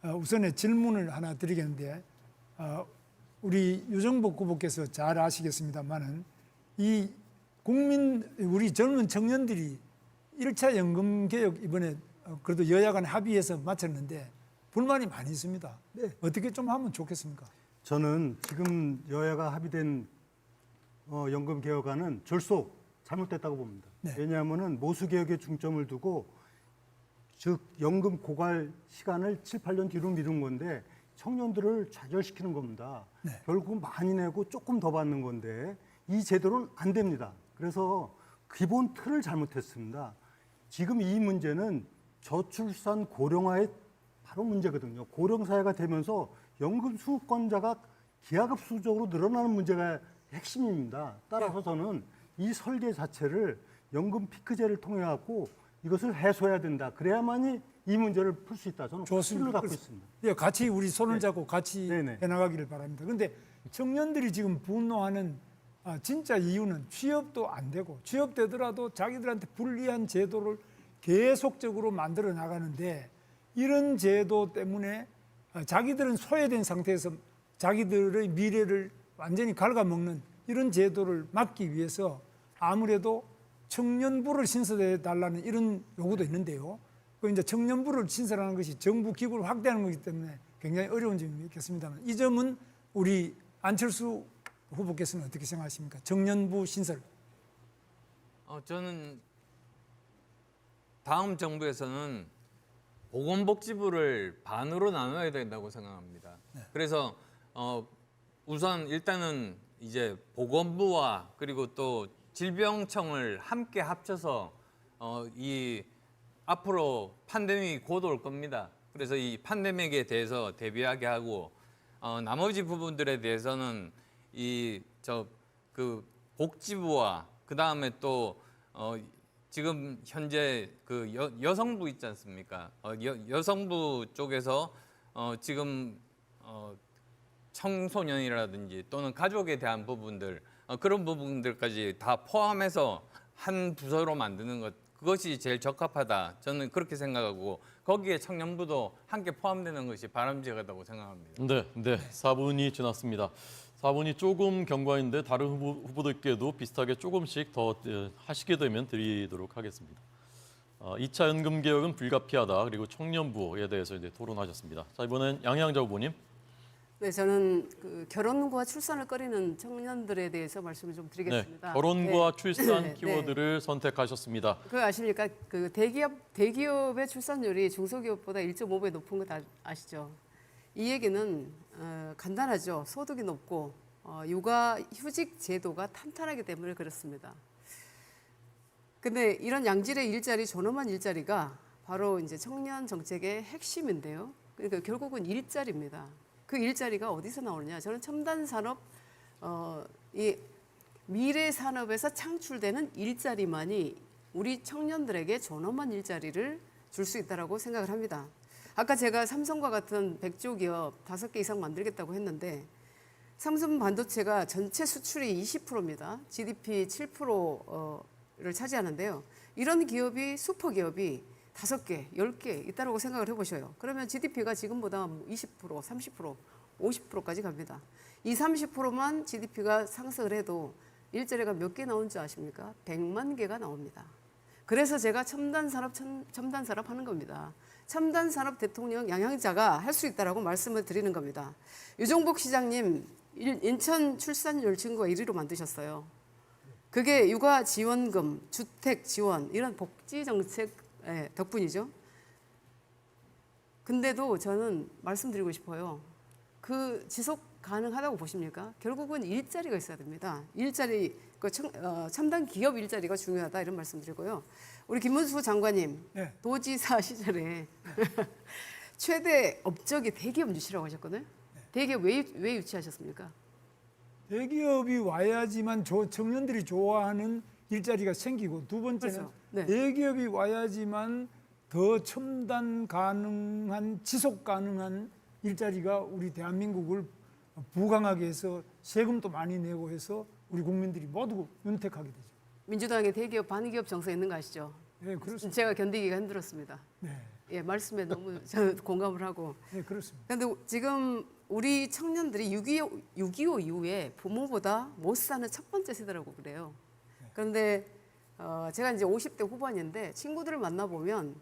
우선에 질문을 하나 드리겠는데 우리 유정복 후보께서 잘 아시겠습니다만은 이 우리 젊은 청년들이 1차 연금 개혁 이번에 그래도 여야 간 합의해서 마쳤는데 불만이 많이 있습니다. 네. 어떻게 좀 하면 좋겠습니까? 저는 지금 여야가 합의된 연금 개혁안은 졸속 잘못됐다고 봅니다. 네. 왜냐하면은 모수 개혁에 중점을 두고 즉 연금 고갈 시간을 7, 8년 뒤로 미룬 건데 청년들을 좌절시키는 겁니다. 네. 결국 많이 내고 조금 더 받는 건데 이 제도는 안 됩니다. 그래서 기본 틀을 잘못했습니다. 지금 이 문제는 저출산 고령화의 바로 문제거든요. 고령사회가 되면서 연금 수급권자가 기하급수적으로 늘어나는 문제가 핵심입니다. 따라서 저는 이 설계 자체를 연금 피크제를 통해 갖고 이것을 해소해야 된다. 그래야만이 이 문제를 풀 수 있다. 저는 좋습니다. 확신을 갖고 있습니다. 예, 같이 우리 손을 잡고 같이 네네. 해나가기를 바랍니다. 그런데 청년들이 지금 분노하는 진짜 이유는 취업도 안 되고 취업되더라도 자기들한테 불리한 제도를 계속적으로 만들어 나가는데 이런 제도 때문에 자기들은 소외된 상태에서 자기들의 미래를 완전히 갉아먹는 이런 제도를 막기 위해서 아무래도 청년부를 신설해 달라는 이런 요구도 있는데요. 그 이제 청년부를 신설하는 것이 정부 기구를 확대하는 것이기 때문에 굉장히 어려운 점이 있겠습니다만 이 점은 우리 안철수 후보께서는 어떻게 생각하십니까? 청년부 신설. 저는 다음 정부에서는 보건복지부를 반으로 나눠야 된다고 생각합니다. 그래서 우선 일단은 이제 보건부와 그리고 또 질병청을 함께 합쳐서 이 앞으로 팬데믹이 곧 올 겁니다. 그래서 이 팬데믹에 대해서 대비하게 하고 나머지 부분들에 대해서는 그 복지부와 그 다음에 또 지금 현재 그 여성부 있지 않습니까? 여성부 쪽에서 지금 청소년이라든지 또는 가족에 대한 부분들 그런 부분들까지 다 포함해서 한 부서로 만드는 것 그것이 제일 적합하다. 저는 그렇게 생각하고 거기에 청년부도 함께 포함되는 것이 바람직하다고 생각합니다. 네, 4분이 지났습니다. 4분이 조금 경과인데 다른 후보들께도 비슷하게 조금씩 더 하시게 되면 드리도록 하겠습니다. 2차 연금 개혁은 불가피하다. 그리고 청년부에 대해서 이제 토론하셨습니다. 자, 이번엔 양양자 후보님. 네, 저는 그 결혼과 출산을 꺼리는 청년들에 대해서 말씀을 좀 드리겠습니다. 네, 결혼과 네. 출산 네. 키워드를 선택하셨습니다. 그거 아십니까? 그 대기업의 출산율이 중소기업보다 1.5배 높은 거 다 아시죠? 이 얘기는 간단하죠. 소득이 높고 육아 휴직 제도가 탄탄하기 때문에 그렇습니다. 근데 이런 양질의 일자리, 존엄한 일자리가 바로 이제 청년 정책의 핵심인데요. 그러니까 결국은 일자리입니다. 그 일자리가 어디서 나오느냐? 저는 첨단 산업, 이 미래 산업에서 창출되는 일자리만이 우리 청년들에게 존엄한 일자리를 줄 수 있다라고 생각을 합니다. 아까 제가 삼성과 같은 100조 기업 5개 이상 만들겠다고 했는데 삼성 반도체가 전체 수출이 20%입니다. GDP 7%를 차지하는데요. 이런 기업이 슈퍼 기업이 5개, 10개 있다고 생각을 해보셔요. 그러면 GDP가 지금보다 20%, 30%, 50%까지 갑니다. 이 30%만 GDP가 상승을 해도 일자리가 몇 개 나온 줄 아십니까? 100만 개가 나옵니다. 그래서 제가 첨단 산업 하는 겁니다. 첨단 산업 대통령 양양자가 할 수 있다라고 말씀을 드리는 겁니다. 유종복 시장님 인천 출산율 증거 1위로 만드셨어요. 그게 육아 지원금, 주택 지원 이런 복지 정책 덕분이죠. 근데도 저는 말씀드리고 싶어요. 그 지속 가능하다고 보십니까? 결국은 일자리가 있어야 됩니다. 일자리, 첨단 기업 일자리가 중요하다 이런 말씀드리고요. 우리 김문수 장관님 네. 도지사 시절에 최대 업적이 대기업 유치라고 하셨거든요. 대기업 왜 유치하셨습니까? 대기업이 와야지만 청년들이 좋아하는 일자리가 생기고 두 번째는 그렇죠. 네. 대기업이 와야지만 더 첨단 가능한 지속 가능한 일자리가 우리 대한민국을 부강하게 해서 세금도 많이 내고 해서 우리 국민들이 모두 윤택하게 되죠. 민주당의 대기업 반기업 정서 있는 거 아시죠? 네, 그렇습니다. 제가 견디기가 힘들었습니다. 네, 예, 말씀에 너무 저 공감을 하고. 네, 그렇습니다. 그런데 지금 우리 청년들이 6.25 이후에 부모보다 못 사는 첫 번째 세대라고 그래요. 그런데 제가 이제 50대 후반인데 친구들을 만나보면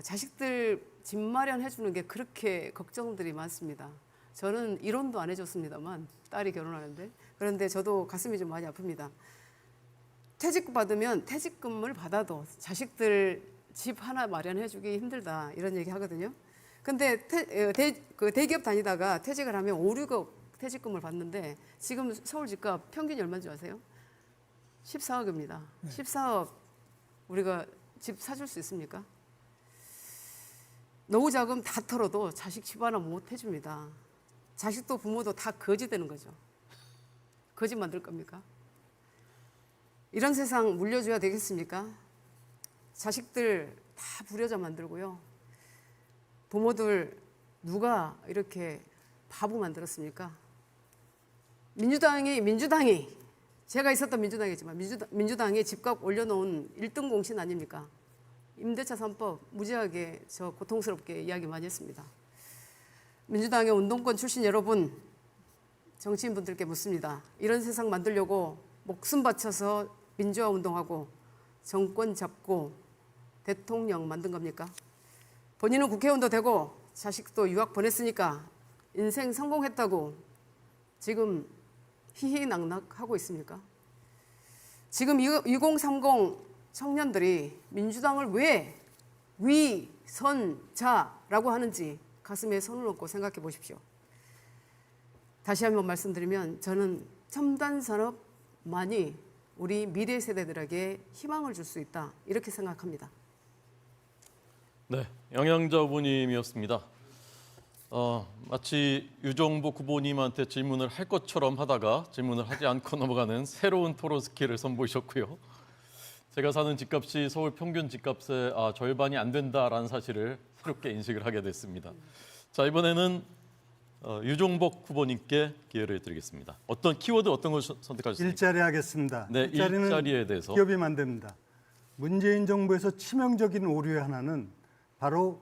자식들 집 마련해 주는 게 그렇게 걱정들이 많습니다. 저는 이론도 안 해줬습니다만 딸이 결혼하는데 그런데 저도 가슴이 좀 많이 아픕니다. 퇴직금 받으면 퇴직금을 받아도 자식들 집 하나 마련해 주기 힘들다 이런 얘기 하거든요. 근데 대기업 다니다가 퇴직을 하면 5, 6억 퇴직금을 받는데 지금 서울 집값 평균이 얼마인 줄 아세요? 14억입니다. 14억 우리가 집 사줄 수 있습니까? 노후자금 다 털어도 자식 집 하나 못 해줍니다. 자식도 부모도 다 거지 되는 거죠. 거지 만들 겁니까? 이런 세상 물려줘야 되겠습니까? 자식들 다 불효자 만들고요. 부모들 누가 이렇게 바보 만들었습니까? 민주당이 제가 있었던 민주당이지만 민주당이 집값 올려놓은 1등 공신 아닙니까? 임대차 3법 무지하게 저 고통스럽게 이야기 많이 했습니다. 민주당의 운동권 출신 여러분, 정치인분들께 묻습니다. 이런 세상 만들려고 목숨 바쳐서 민주화 운동하고 정권 잡고 대통령 만든 겁니까? 본인은 국회의원도 되고 자식도 유학 보냈으니까 인생 성공했다고 지금 희희낙낙하고 있습니까? 지금 2030 청년들이 민주당을 왜 위선자라고 하는지 가슴에 손을 얹고 생각해 보십시오. 다시 한번 말씀드리면 저는 첨단 산업만이 우리 미래 세대들에게 희망을 줄 수 있다 이렇게 생각합니다. 네, 양양자 후보님이었습니다. 마치 유종복 후보님한테 질문을 할 것처럼 하다가 질문을 하지 않고 넘어가는 새로운 토론 스킬을 선보이셨고요. 제가 사는 집값이 서울 평균 집값의 절반이 안 된다라는 사실을 새롭게 인식을 하게 됐습니다. 자, 이번에는 유종복 후보님께 기회를 드리겠습니다. 어떤 키워드 어떤 걸 선택하셨습니까? 일자리 하겠습니다. 네, 일자리는 일자리에 대해서. 기업이 만듭니다. 문재인 정부에서 치명적인 오류의 하나는 바로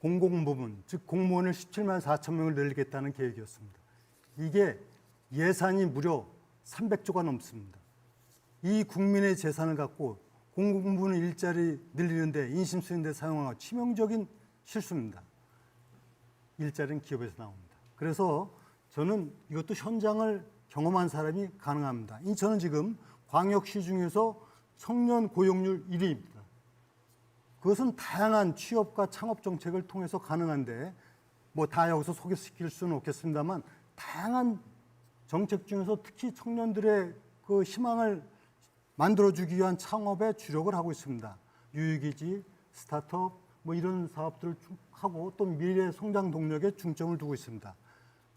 공공부문, 즉 공무원을 17만 4천 명을 늘리겠다는 계획이었습니다. 이게 예산이 무려 300조가 넘습니다. 이 국민의 재산을 갖고 공공부문 일자리 늘리는데 인심 쓰는데 사용한 치명적인 실수입니다. 일자리는 기업에서 나옵니다. 그래서 저는 이것도 현장을 경험한 사람이 가능합니다. 저는 지금 광역시 중에서 청년 고용률 1위입니다. 그것은 다양한 취업과 창업 정책을 통해서 가능한데 뭐 다 여기서 소개시킬 수는 없겠습니다만 다양한 정책 중에서 특히 청년들의 그 희망을 만들어주기 위한 창업에 주력을 하고 있습니다. 유휴기지, 스타트업, 뭐 이런 사업들을 쭉 하고 또 미래 성장 동력에 중점을 두고 있습니다.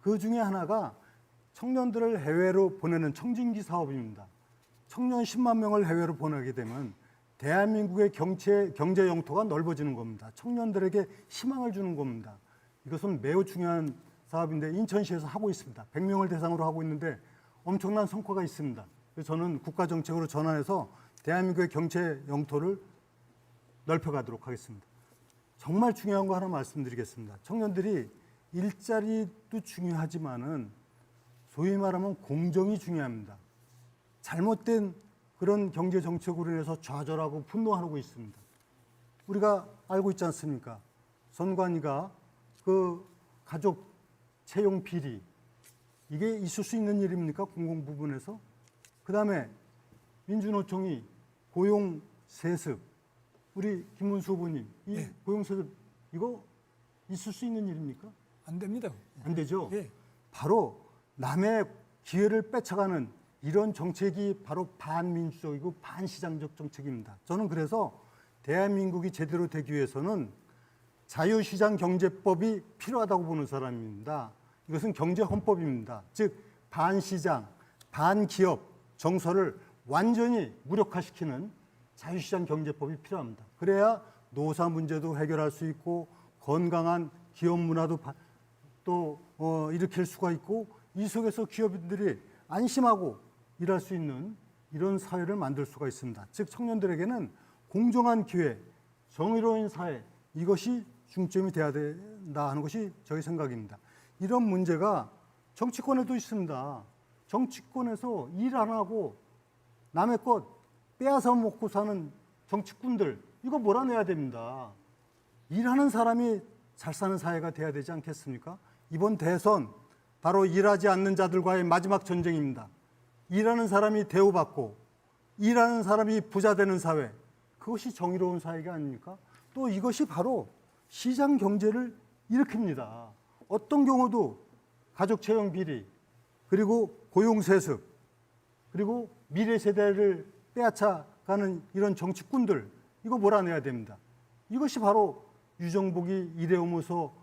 그 중에 하나가 청년들을 해외로 보내는 청진기 사업입니다. 청년 10만 명을 해외로 보내게 되면 대한민국의 경제 영토가 넓어지는 겁니다. 청년들에게 희망을 주는 겁니다. 이것은 매우 중요한 사업인데 인천시에서 하고 있습니다. 100명을 대상으로 하고 있는데 엄청난 성과가 있습니다. 그래서 저는 국가 정책으로 전환해서 대한민국의 경제 영토를 넓혀가도록 하겠습니다. 정말 중요한 거 하나 말씀드리겠습니다. 청년들이 일자리도 중요하지만은 소위 말하면 공정이 중요합니다. 잘못된 그런 경제 정책으로 인해서 좌절하고 분노하고 있습니다. 우리가 알고 있지 않습니까? 선관위가 그 가족 채용 비리 이게 있을 수 있는 일입니까? 공공 부분에서. 그다음에 민주노총이 고용 세습 우리 김문수 후보님 이 네. 고용 세습 이거 있을 수 있는 일입니까? 안 됩니다. 안 되죠. 예. 바로 남의 기회를 뺏어가는 이런 정책이 바로 반민주적이고 반시장적 정책입니다. 저는 그래서 대한민국이 제대로 되기 위해서는 자유시장 경제법이 필요하다고 보는 사람입니다. 이것은 경제헌법입니다. 즉 반시장, 반기업 정서를 완전히 무력화시키는 자유시장 경제법이 필요합니다. 그래야 노사 문제도 해결할 수 있고 건강한 기업 문화도 또 일으킬 수가 있고 이 속에서 기업인들이 안심하고 일할 수 있는 이런 사회를 만들 수가 있습니다. 즉 청년들에게는 공정한 기회, 정의로운 사회 이것이 중점이 돼야 된다 하는 것이 저희 생각입니다. 이런 문제가 정치권에도 있습니다. 정치권에서 일 안 하고 남의 것 빼앗아 먹고 사는 정치꾼들 이거 몰아내야 됩니다. 일하는 사람이 잘 사는 사회가 돼야 되지 않겠습니까? 이번 대선 바로 일하지 않는 자들과의 마지막 전쟁입니다. 일하는 사람이 대우받고 일하는 사람이 부자 되는 사회 그것이 정의로운 사회가 아닙니까? 또 이것이 바로 시장 경제를 일으킵니다. 어떤 경우도 가족 채용 비리 그리고 고용 세습 그리고 미래 세대를 빼앗아가는 이런 정치꾼들 이거 몰아내야 됩니다. 이것이 바로 유정복이 일해오면서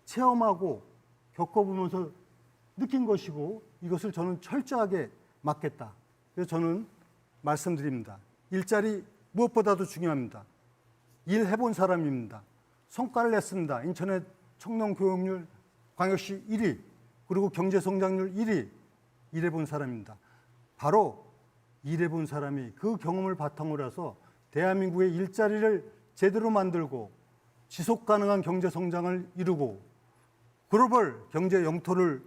체험하고 겪어보면서 느낀 것이고 이것을 저는 철저하게 막겠다. 그래서 저는 말씀드립니다. 일자리 무엇보다도 중요합니다. 일해본 사람입니다. 성과를 냈습니다. 인천의 청년 교육률 광역시 1위 그리고 경제 성장률 1위 일해본 사람입니다. 바로 일해본 사람이 그 경험을 바탕으로 해서 대한민국의 일자리를 제대로 만들고 지속 가능한 경제 성장을 이루고 글로벌 경제 영토를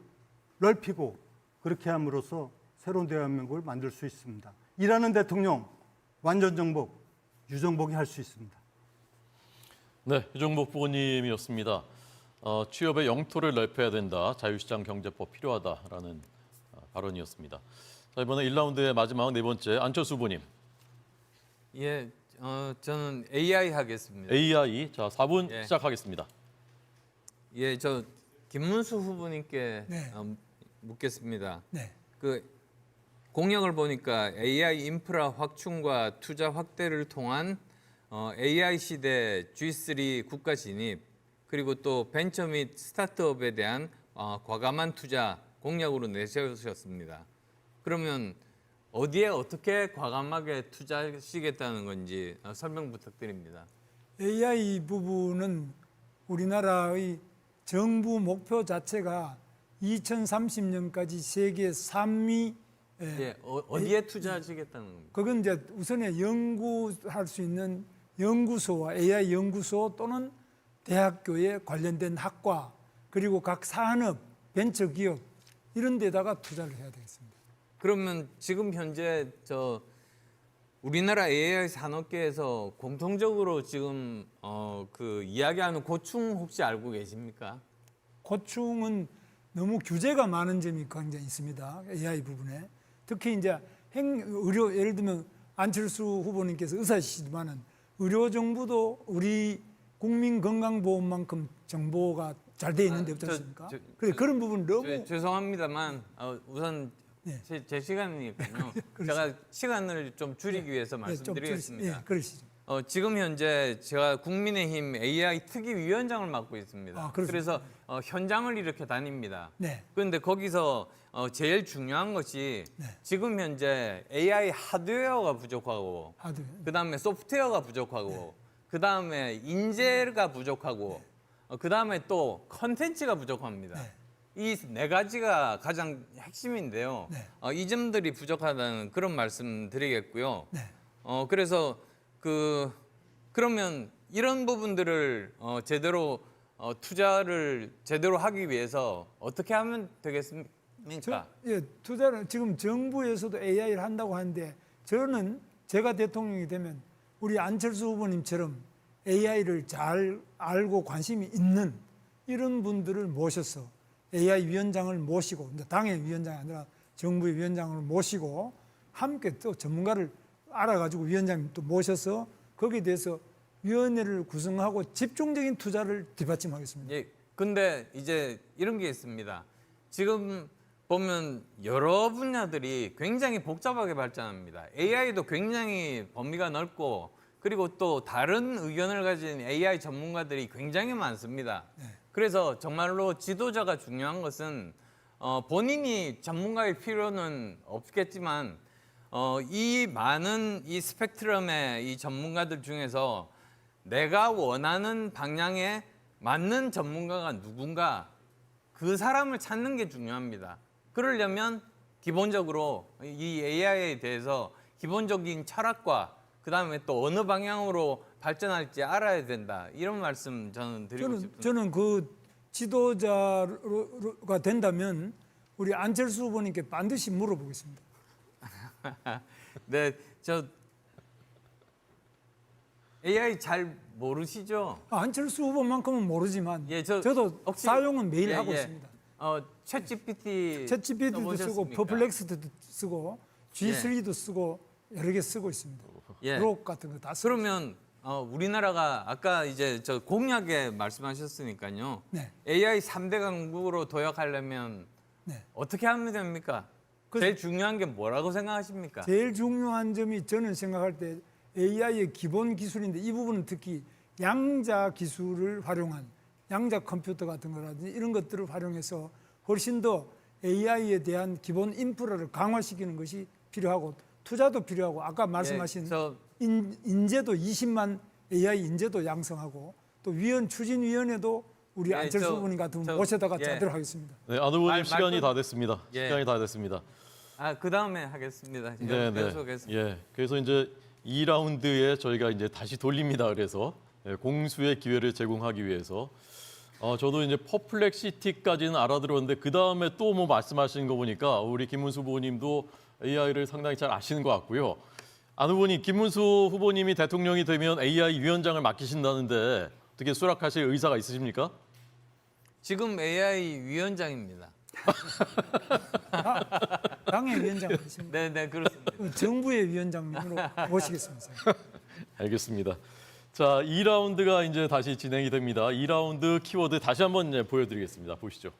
넓히고 그렇게 함으로써 새로운 대한민국을 만들 수 있습니다. 일하는 대통령 완전 정복 유정복이 할 수 있습니다. 네, 유정복 후보님이었습니다. 취업의 영토를 넓혀야 된다. 자유시장 경제법 필요하다라는 발언이었습니다. 자, 이번에 1라운드의 마지막 네 번째 안철수 후보님. 예, 저는 AI 하겠습니다. AI 자 4분 예. 시작하겠습니다. 예, 저 김문수 후보님께 네. 묻겠습니다. 네. 그 공약을 보니까 AI 인프라 확충과 투자 확대를 통한 AI 시대 G3 국가 진입 그리고 또 벤처 및 스타트업에 대한 과감한 투자 공약으로 내세우셨습니다. 그러면 어디에 어떻게 과감하게 투자하시겠다는 건지 설명 부탁드립니다. AI 부분은 우리나라의 정부 목표 자체가 2030년까지 세계 3위 예, 어디에 투자하시겠다는 겁니다. 그건 이제 우선에 연구할 수 있는 연구소와 AI 연구소 또는 대학교에 관련된 학과 그리고 각 산업, 벤처기업 이런 데다가 투자를 해야 되겠습니다. 그러면 지금 현재 우리나라 AI 산업계에서 공통적으로 지금 그 이야기하는 고충 혹시 알고 계십니까? 고충은 너무 규제가 많은 점이 굉장히 있습니다. AI 부분에. 특히 이제 의료, 예를 들면 안철수 후보님께서 의사시지만은 의료 정보도 우리 국민 건강보험만큼 정보가 잘 돼 있는 데 없지 않습니까? 그래, 그런 부분 너무 죄송합니다만 우선 네. 제 시간이니까요. 제가 시간을 좀 줄이기 위해서 좀 말씀드리겠습니다. 그러시죠. 지금 현재 제가 국민의힘 AI 특위위원장을 맡고 있습니다. 아, 그렇습니까? 그래서 현장을 이렇게 다닙니다. 네. 그런데 거기서 제일 중요한 것이 네. 지금 현재 AI 하드웨어가 부족하고 하드. 그다음에 소프트웨어가 부족하고 그다음에 인재가 부족하고 그다음에 또 컨텐츠가 부족합니다. 네. 이 네 가지가 가장 핵심인데요. 네. 이 점들이 부족하다는 그런 말씀 드리겠고요. 네. 그래서 그러면 이런 부분들을 제대로 투자를 제대로 하기 위해서 어떻게 하면 되겠습니까? 투자를 지금 정부에서도 AI를 한다고 하는데 저는 제가 대통령이 되면 우리 안철수 후보님처럼 AI를 잘 알고 관심이 있는 이런 분들을 모셔서 AI 위원장을 모시고 당의 위원장이 아니라 정부의 위원장을 모시고 함께 또 전문가를 알아가지고 위원장님 또 모셔서 거기에 대해서 위원회를 구성하고 집중적인 투자를 뒷받침하겠습니다. 예. 근데 이제 이런 게 있습니다. 지금 보면 여러 분야들이 굉장히 복잡하게 발전합니다. AI도 굉장히 범위가 넓고 그리고 또 다른 의견을 가진 AI 전문가들이 굉장히 많습니다. 그래서 정말로 지도자가 중요한 것은 본인이 전문가일 필요는 없겠지만 이 많은 이 스펙트럼의 이 전문가들 중에서 내가 원하는 방향에 맞는 전문가가 누군가 그 사람을 찾는 게 중요합니다. 그러려면 기본적으로 이 AI에 대해서 기본적인 철학과 그다음에 또 어느 방향으로 발전할지 알아야 된다. 이런 말씀 저는 드리고 싶습니다. 저는 그 지도자가 된다면 우리 안철수 후보님께 반드시 물어보겠습니다. 네, 저 AI 잘 모르시죠? 안철수 후보만큼은 모르지만 예, 저도 혹시- 사용은 매일 예, 하고 예. 있습니다. 챗GPT 챗GPT도 쓰고 써보셨습니까? 퍼플렉스도 쓰고 G3도 쓰고 여러 개 쓰고 있습니다. 예. 그록 같은 거 다 쓰고 그러면 우리나라가 아까 이제 저 공약에 말씀하셨으니까요. 네. AI 3대 강국으로 도약하려면 네. 어떻게 하면 됩니까? 제일 중요한 게 뭐라고 생각하십니까? 제일 중요한 점이 저는 생각할 때 AI의 기본 기술인데 이 부분은 특히 양자 기술을 활용한 양자 컴퓨터 같은 거라든지 이런 것들을 활용해서 훨씬 더 AI에 대한 기본 인프라를 강화시키는 것이 필요하고 투자도 필요하고 아까 말씀하신 인재도 20만 AI 인재도 양성하고 또 추진위원회도 우리 예, 안철수 후보님 같은 분 모셔다가 짜도록 하겠습니다. 네, 안 후보님 말- 시간이 말씀- 다 됐습니다. 예. 시간이 다 됐습니다. 그 다음에 하겠습니다. 계속해서. 예. 그래서 이제 2라운드에 저희가 이제 다시 돌립니다. 그래서 공수의 기회를 제공하기 위해서 저도 이제 퍼플렉시티까지는 알아들었는데 그 다음에 또 뭐 말씀하시는 거 보니까 우리 김문수 후보님도 AI를 상당히 잘 아시는 것 같고요. 안 후보님, 김문수 후보님이 대통령이 되면 AI 위원장을 맡기신다는데 어떻게 수락하실 의사가 있으십니까? 지금 AI 위원장입니다. 당의 위원장이십니다. 네, 그렇습니다. 정부의 위원장님으로 모시겠습니다. 알겠습니다. 자, 2라운드가 이제 다시 진행이 됩니다. 2라운드 키워드 다시 한번 이제 보여드리겠습니다. 보시죠.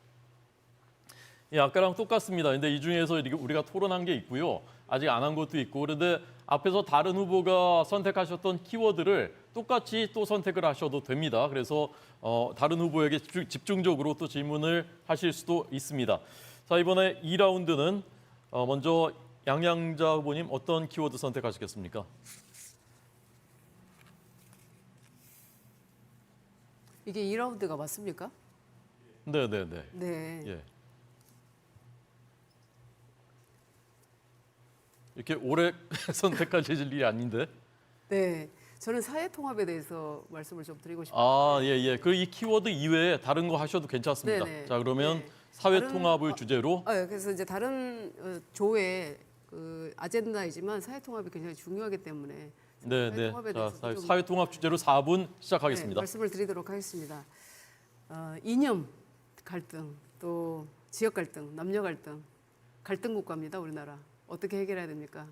예, 아까랑 똑같습니다. 근데 이 중에서 우리가 토론한 게 있고요. 아직 안 한 것도 있고 그런데 앞에서 다른 후보가 선택하셨던 키워드를 똑같이 또 선택을 하셔도 됩니다. 그래서 다른 후보에게 집중적으로 또 질문을 하실 수도 있습니다. 자, 이번에 2라운드는 먼저 양양자 후보님 어떤 키워드 선택하시겠습니까? 이게 2라운드가 맞습니까? 네. 네. 예. 이렇게 오래 선택하실 일이 아닌데. 네. 저는 사회 통합에 대해서 말씀을 좀 드리고 싶어요. 아, 예. 그 이 키워드 이외에 다른 거 하셔도 괜찮습니다. 네네. 자, 그러면 네. 사회 다른- 통합을 주제로 그래서 이제 다른 조의 그 아젠다이지만 사회 통합이 굉장히 중요하기 때문에 네. 사회 통합에 자, 대해서 좀 사회 통합 주제로 4분 시작하겠습니다. 네, 말씀을 드리도록 하겠습니다. 이념 갈등, 또 지역 갈등, 남녀 갈등, 갈등 국가입니다. 우리나라. 어떻게 해결해야 됩니까?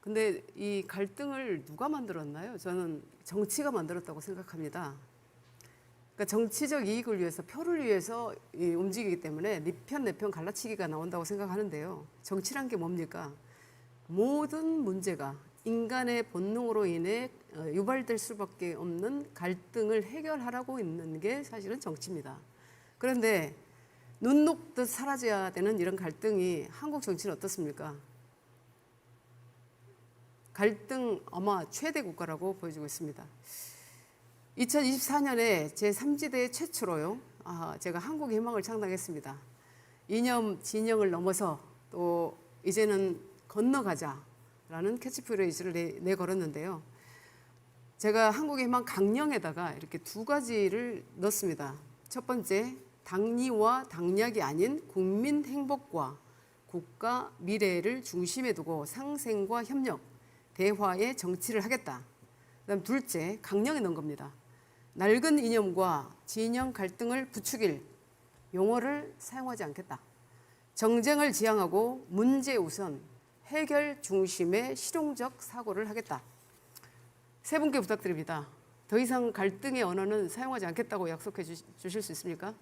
근데 이 갈등을 누가 만들었나요? 저는 정치가 만들었다고 생각합니다. 그러니까 정치적 이익을 위해서 표를 위해서 움직이기 때문에 네 편 내 편 갈라치기가 나온다고 생각하는데요. 정치란 게 뭡니까? 모든 문제가 인간의 본능으로 인해 유발될 수밖에 없는 갈등을 해결하라고 있는 게 사실은 정치입니다. 그런데 눈 녹듯 사라져야 되는 이런 갈등이 한국 정치는 어떻습니까? 갈등 아마 최대 국가라고 보여지고 있습니다. 2024년에 제3지대 최초로요. 제가 한국의 희망을 창당했습니다. 이념, 진영을 넘어서 또 이제는 건너가자라는 캐치프레이즈를 내걸었는데요. 제가 한국의 희망 강령에다가 이렇게 두 가지를 넣습니다. 첫 번째, 당리와 당략이 아닌 국민 행복과 국가 미래를 중심에 두고 상생과 협력, 대화의 정치를 하겠다. 그다음 둘째, 강령에 넣은 겁니다. 낡은 이념과 진영 갈등을 부추길 용어를 사용하지 않겠다. 정쟁을 지향하고 문제 우선, 해결 중심의 실용적 사고를 하겠다. 세 분께 부탁드립니다. 더 이상 갈등의 언어는 사용하지 않겠다고 약속해 주실 수 있습니까?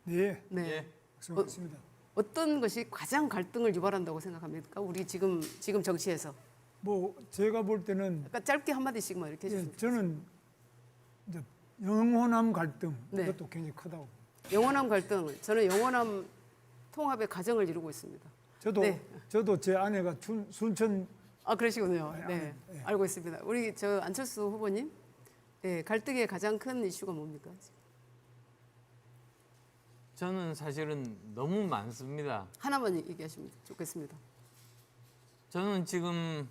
네, 네. 예. 약속하겠습니다. 어떤 것이 가장 갈등을 유발한다고 생각합니까? 우리 지금 정치에서. 뭐 제가 볼 때는 약간 짧게 한마디씩만 이렇게 해주시면. 저는 이제 영혼함 갈등 네. 이것도 굉장히 크다고. 영원함 갈등, 저는 영원함 통합의 과정을 이루고 있습니다. 저도 네. 제 아내가 순천 그러시군요. 네, 네, 네. 알고 있습니다. 우리 저 안철수 후보님, 네, 갈등의 가장 큰 이슈가 뭡니까? 저는 사실은 너무 많습니다. 하나만 얘기하시면 좋겠습니다. 저는 지금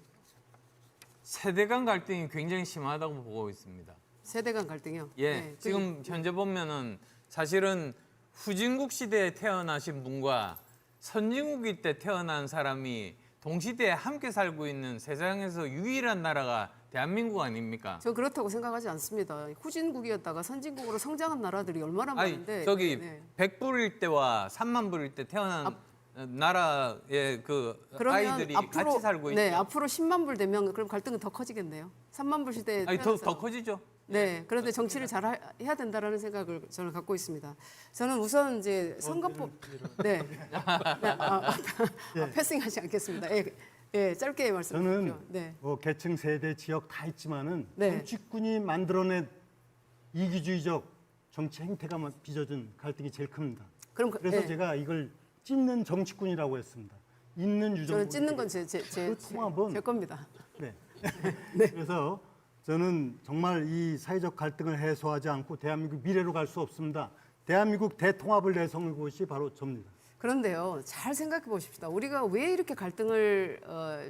세대 간 갈등이 굉장히 심하다고 보고 있습니다. 세대 간 갈등이요? 예, 네, 지금 현재 보면은 사실은 후진국 시대에 태어나신 분과 선진국일 때 태어난 사람이 동시대에 함께 살고 있는 세상에서 유일한 나라가 대한민국 아닙니까? 저 그렇다고 생각하지 않습니다. 후진국이었다가 선진국으로 성장한 나라들이 얼마나 많은데. 저기 네. 100불일 때와 3만 불일 때 태어난 나라의 그 아이들이 같이 살고 있죠. 네, 앞으로 10만 불 되면 그럼 갈등은 더 커지겠네요. 3만 불 시대에 아니, 태어나서. 더 커지죠. 네, 그런데 정치를 잘 해야 된다라는 생각을 저는 갖고 있습니다. 저는 우선 이제 선거법, 네, 패싱하지 않겠습니다. 예, 짧게 말씀해 저는 주십시오. 네, 계층, 세대, 지역 다 있지만은 네. 정치꾼이 만들어낸 이기주의적 정치 행태가 빚어준 갈등이 제일 큽니다. 그럼 그래서 제가 이걸 찢는 정치꾼이라고 했습니다. 있는 유정. 저는 찢는 건 제 통합은 겁니다. 네. 그래서 저는 정말 이 사회적 갈등을 해소하지 않고 대한민국 미래로 갈 수 없습니다. 대한민국 대통합을 내세운 것이 바로 접니다. 그런데요, 잘 생각해 보십시다. 우리가 왜 이렇게 갈등을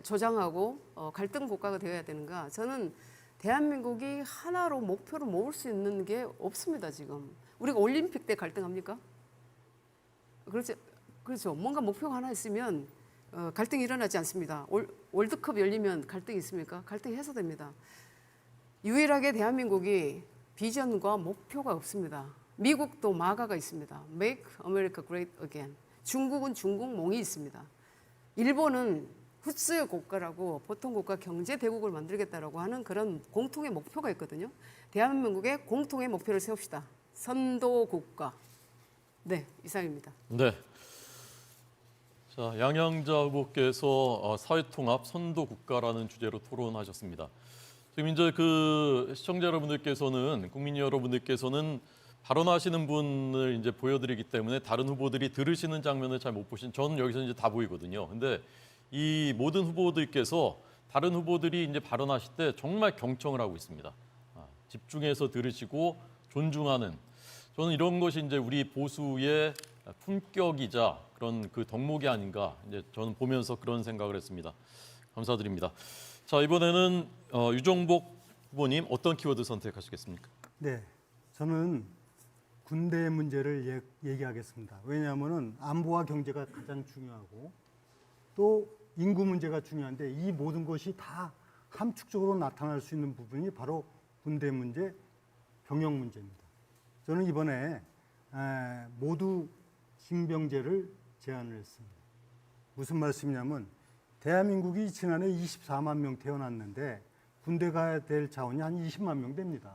조장하고 갈등 국가가 되어야 되는가? 저는 대한민국이 하나로 목표를 모을 수 있는 게 없습니다, 지금. 우리가 올림픽 때 갈등합니까? 그렇죠. 뭔가 목표가 하나 있으면 갈등이 일어나지 않습니다. 월드컵 열리면 갈등이 있습니까? 갈등이 해소됩니다. 유일하게 대한민국이 비전과 목표가 없습니다. 미국도 마가가 있습니다. Make America Great Again. 중국은 중국몽이 있습니다. 일본은 후스 국가라고 보통 국가 경제 대국을 만들겠다라고 하는 그런 공통의 목표가 있거든요. 대한민국의 공통의 목표를 세웁시다. 선도 국가. 네, 이상입니다. 네. 자, 양양자 후보께서 사회통합 선도 국가라는 주제로 토론하셨습니다. 지금 이제 그 시청자 여러분들께서는 국민 여러분들께서는 발언하시는 분을 이제 보여드리기 때문에 다른 후보들이 들으시는 장면을 잘 못 보신 저는 여기서 이제 다 보이거든요. 근데 이 모든 후보들께서 다른 후보들이 이제 발언하실 때 정말 경청을 하고 있습니다. 집중해서 들으시고 존중하는 저는 이런 것이 이제 우리 보수의 품격이자 그런 그 덕목이 아닌가 이제 저는 보면서 그런 생각을 했습니다. 감사드립니다. 자, 이번에는 유정복 후보님 어떤 키워드 선택하시겠습니까? 네, 저는 군대 문제를 얘기하겠습니다. 왜냐하면은 안보와 경제가 가장 중요하고 또 인구 문제가 중요한데 이 모든 것이 다 함축적으로 나타날 수 있는 부분이 바로 군대 문제, 병역 문제입니다. 저는 이번에 모두 징병제를 제안을 했습니다. 무슨 말씀이냐면 대한민국이 지난해 24만 명 태어났는데 군대 가야 될 자원이 한 20만 명 됩니다.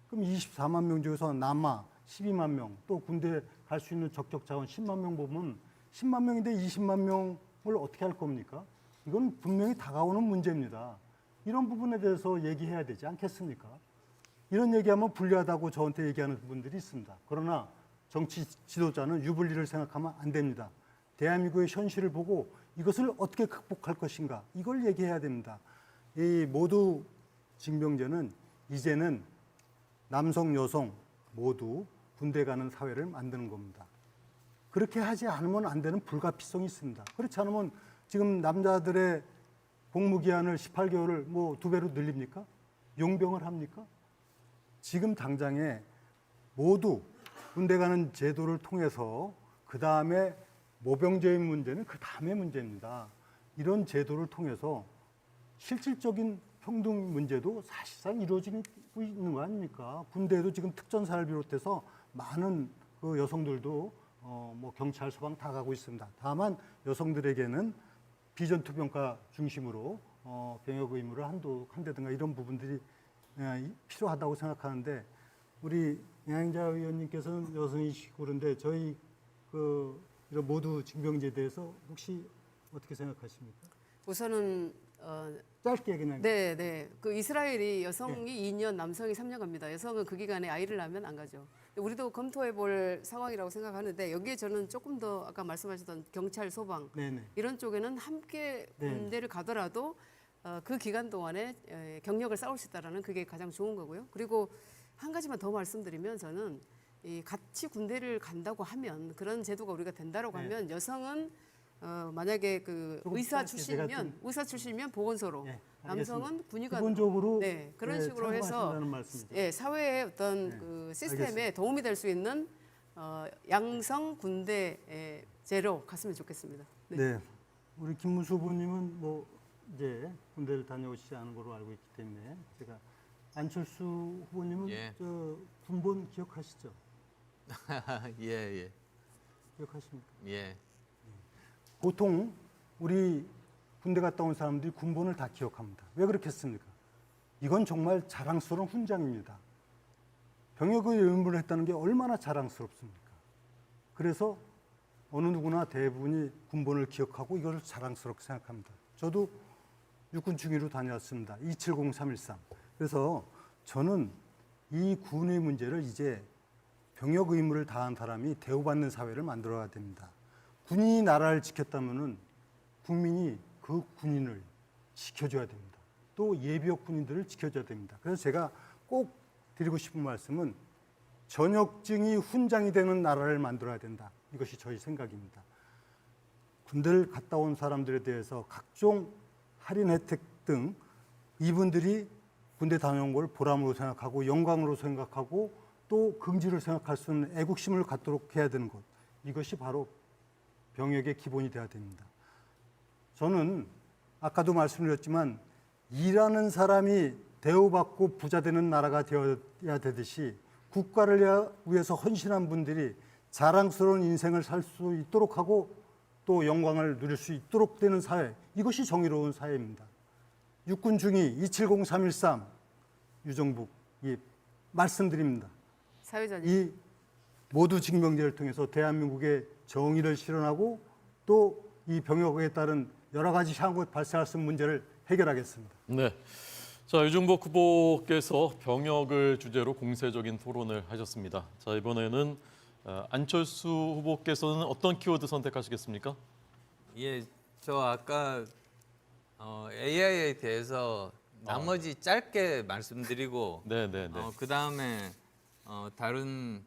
그럼 24만 명 중에서 남아 12만 명, 또 군대 갈 수 있는 적격 자원 10만 명 보면 10만 명인데 20만 명을 어떻게 할 겁니까? 이건 분명히 다가오는 문제입니다. 이런 부분에 대해서 얘기해야 되지 않겠습니까? 이런 얘기하면 불리하다고 저한테 얘기하는 분들이 있습니다. 그러나 정치 지도자는 유불리를 생각하면 안 됩니다. 대한민국의 현실을 보고 이것을 어떻게 극복할 것인가 이걸 얘기해야 됩니다. 이 모두 징병제는 이제는 남성, 여성 모두 군대 가는 사회를 만드는 겁니다. 그렇게 하지 않으면 안 되는 불가피성이 있습니다. 그렇지 않으면 지금 남자들의 복무기한을 18개월을 뭐 2배로 늘립니까? 용병을 합니까? 지금 당장에 모두 군대 가는 제도를 통해서 그 다음에 모병제의 문제는 그 다음의 문제입니다. 이런 제도를 통해서 실질적인 평등 문제도 사실상 이루어지고 있는 거 아닙니까? 군대에도 지금 특전사를 비롯해서 많은 그 여성들도 뭐 경찰, 소방 다 가고 있습니다. 다만 여성들에게는 비전투병과 중심으로 병역 의무를 한다든가 이런 부분들이 필요하다고 생각하는데 우리 양행자 의원님께서는 여성이시고 그런데 저희 이런 모두 징병제에 대해서 혹시 어떻게 생각하십니까? 우선은 짧게 그냥. 네. 그 이스라엘이 여성이 2년, 남성이 3년 갑니다. 여성은 그 기간에 아이를 낳으면 안 가죠. 우리도 검토해 볼 상황이라고 생각하는데 여기에 저는 조금 더 아까 말씀하셨던 경찰, 소방 네네. 이런 쪽에는 함께 네. 군대를 가더라도 그 기간 동안에 경력을 쌓을 수 있다라는 그게 가장 좋은 거고요. 그리고 한 가지만 더 말씀드리면 저는 이 같이 군대를 간다고 하면 그런 제도가 우리가 된다라고 네. 하면 여성은 만약에 그 조금 의사 짧게 제가 출신이면 보건소로, 네, 남성은 군의관 기본적으로 네, 그런 식으로 해서 참고하신다는 말씀이죠. 예, 사회의 어떤 네, 그 시스템에 알겠습니다. 도움이 될 수 있는 양성 군대제로 갔으면 좋겠습니다. 네. 네. 우리 김문수 후보님은 뭐 이제 군대를 다녀오시지 않은 걸로 알고 있기 때문에 제가 안철수 후보님은 예. 저 군본 기억하시죠? 예. 기억하십니까? 예. 보통 우리 군대 갔다 온 사람들이 군본을 다 기억합니다. 왜 그렇겠습니까? 이건 정말 자랑스러운 훈장입니다. 병역의 의무를 했다는 게 얼마나 자랑스럽습니까? 그래서 어느 누구나 대부분이 군본을 기억하고 이걸 자랑스럽게 생각합니다. 저도 육군 중위로 다녀왔습니다. 270313. 그래서 저는 이 군의 문제를 이제 병역 의무를 다한 사람이 대우받는 사회를 만들어야 됩니다. 군인이 나라를 지켰다면은 국민이 그 군인을 지켜줘야 됩니다. 또 예비역 군인들을 지켜줘야 됩니다. 그래서 제가 꼭 드리고 싶은 말씀은 전역증이 훈장이 되는 나라를 만들어야 된다. 이것이 저희 생각입니다. 군대를 갔다 온 사람들에 대해서 각종 할인 혜택 등 이분들이 군대 다녀온 걸 보람으로 생각하고 영광으로 생각하고 또 긍지를 생각할 수 있는 애국심을 갖도록 해야 되는 것. 이것이 바로 병역의 기본이 돼야 됩니다. 저는 아까도 말씀드렸지만 일하는 사람이 대우받고 부자 되는 나라가 되어야 되듯이 국가를 위해서 헌신한 분들이 자랑스러운 인생을 살 수 있도록 하고 또 영광을 누릴 수 있도록 되는 사회, 이것이 정의로운 사회입니다. 육군 중위 270313 유정북 말씀드립니다. 사회자님. 이 모두 징병제를 통해서 대한민국의 정의를 실현하고 또 이 병역에 따른 여러 가지 향후 발생할 수 있는 문제를 해결하겠습니다. 네. 자, 유중복 후보께서 병역을 주제로 공세적인 토론을 하셨습니다. 자, 이번에는 안철수 후보께서는 어떤 키워드 선택하시겠습니까? 예, 저 아까 AI에 대해서 나머지 짧게 말씀드리고 네. 그 다음에 다른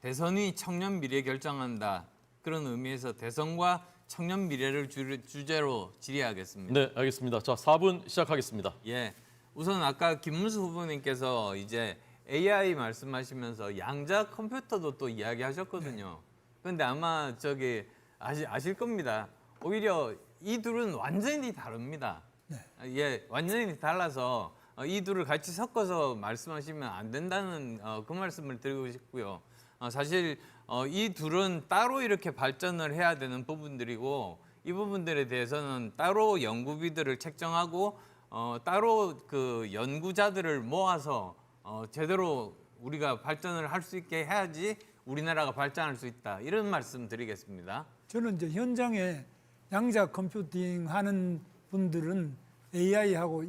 대선이 청년 미래 결정한다 그런 의미에서 대선과 청년 미래를 주제로 질의하겠습니다. 네, 알겠습니다. 자, 4분 시작하겠습니다. 예, 우선 아까 김문수 후보님께서 이제 AI 말씀하시면서 양자 컴퓨터도 또 이야기하셨거든요. 그런데 아마 아실 겁니다. 오히려 이 둘은 완전히 다릅니다. 예, 완전히 달라서 이 둘을 같이 섞어서 말씀하시면 안 된다는 그 말씀을 드리고 싶고요. 사실 이 둘은 따로 이렇게 발전을 해야 되는 부분들이고 이 부분들에 대해서는 따로 연구비들을 책정하고 따로 그 연구자들을 모아서 제대로 우리가 발전을 할 수 있게 해야지 우리나라가 발전할 수 있다. 이런 말씀 드리겠습니다. 저는 이제 현장에 양자 컴퓨팅 하는 분들은 AI하고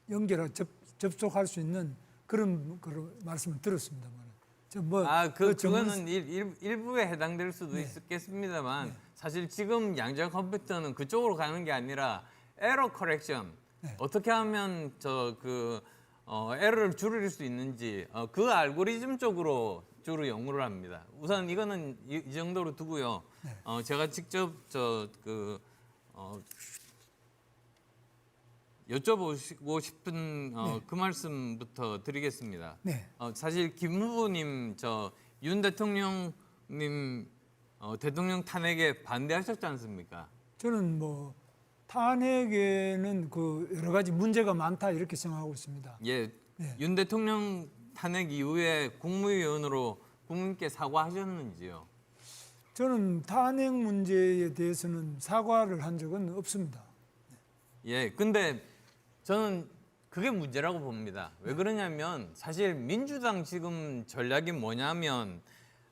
연결하고 접촉할 수 있는 그런 말씀을 들었습니다만. 그거는 일부에 해당될 수도 있겠습니다만 사실 지금 양자 컴퓨터는 그쪽으로 가는 게 아니라 에러 커렉션 어떻게 하면 에러를 줄일 수 있는지 그 알고리즘 쪽으로 주로 연구를 합니다. 우선 이거는 이 정도로 두고요. 제가 직접 여쭤보고 싶은 그 말씀부터 드리겠습니다. 네. 사실 김 후보님 윤 대통령님 대통령 탄핵에 반대하셨지 않습니까? 저는 뭐 탄핵에는 그 여러 가지 문제가 많다 이렇게 생각하고 있습니다. 예, 네. 윤 대통령 탄핵 이후에 국무위원으로 국민께 사과하셨는지요? 저는 탄핵 문제에 대해서는 사과를 한 적은 없습니다. 예, 근데 저는 그게 문제라고 봅니다. 왜 그러냐면 사실 민주당 지금 전략이 뭐냐면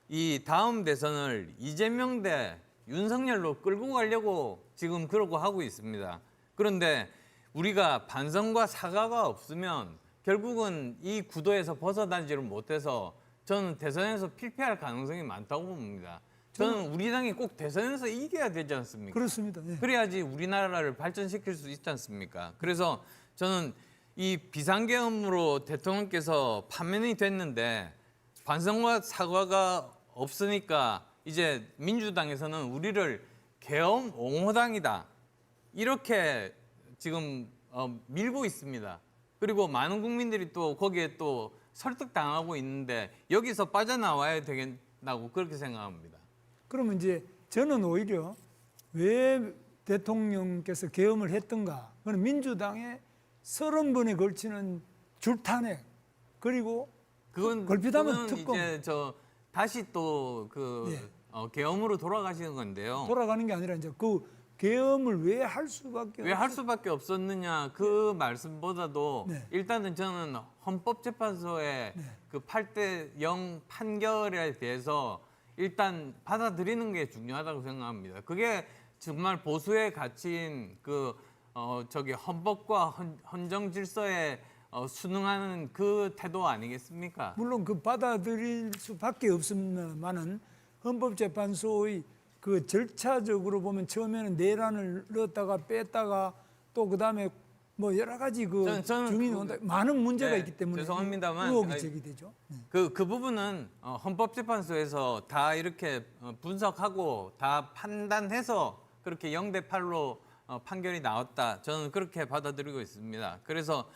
이 다음 대선을 이재명 대 윤석열로 끌고 가려고 지금 그러고 하고 있습니다. 그런데 우리가 반성과 사과가 없으면 결국은 이 구도에서 벗어나지를 못해서 저는 대선에서 필패할 가능성이 많다고 봅니다. 저는 우리 당이 꼭 대선에서 이겨야 되지 않습니까? 그렇습니다. 네. 그래야지 우리나라를 발전시킬 수 있지 않습니까? 그래서 저는 이 비상계엄으로 대통령께서 파면이 됐는데 반성과 사과가 없으니까 이제 민주당에서는 우리를 계엄 옹호당이다 이렇게 지금 밀고 있습니다. 그리고 많은 국민들이 또 거기에 또 설득당하고 있는데 여기서 빠져나와야 되겠다고 그렇게 생각합니다. 그러면 이제 저는 오히려 왜 대통령께서 계엄을 했던가? 그건 민주당의 30번에 걸치는 줄탄핵 그리고 걸핏하면 특검 이제 다시 또 계엄으로 돌아가시는 건데요. 돌아가는 게 아니라 이제 그 계엄을 왜 할 수밖에 왜 할 수밖에 없었느냐 그 말씀보다도 네. 일단은 저는 헌법재판소의 그 8대0 판결에 대해서 일단 받아들이는 게 중요하다고 생각합니다. 그게 정말 보수의 가치인 헌법과 헌정 질서에 순응하는 그 태도 아니겠습니까? 물론 그 받아들일 수밖에 없습니다만은 헌법재판소의 그 절차적으로 보면 처음에는 내란을 넣었다가 뺐다가 또 그다음에 뭐 여러 가지 저는 증인이 온다 많은 문제가 네, 있기 때문에 죄송합니다만 의혹이 제기되죠. 네. 그 부분은 헌법재판소에서 다 이렇게 분석하고 다 판단해서 그렇게 0대8로 판결이 나왔다. 저는 그렇게 받아들이고 있습니다. 그래서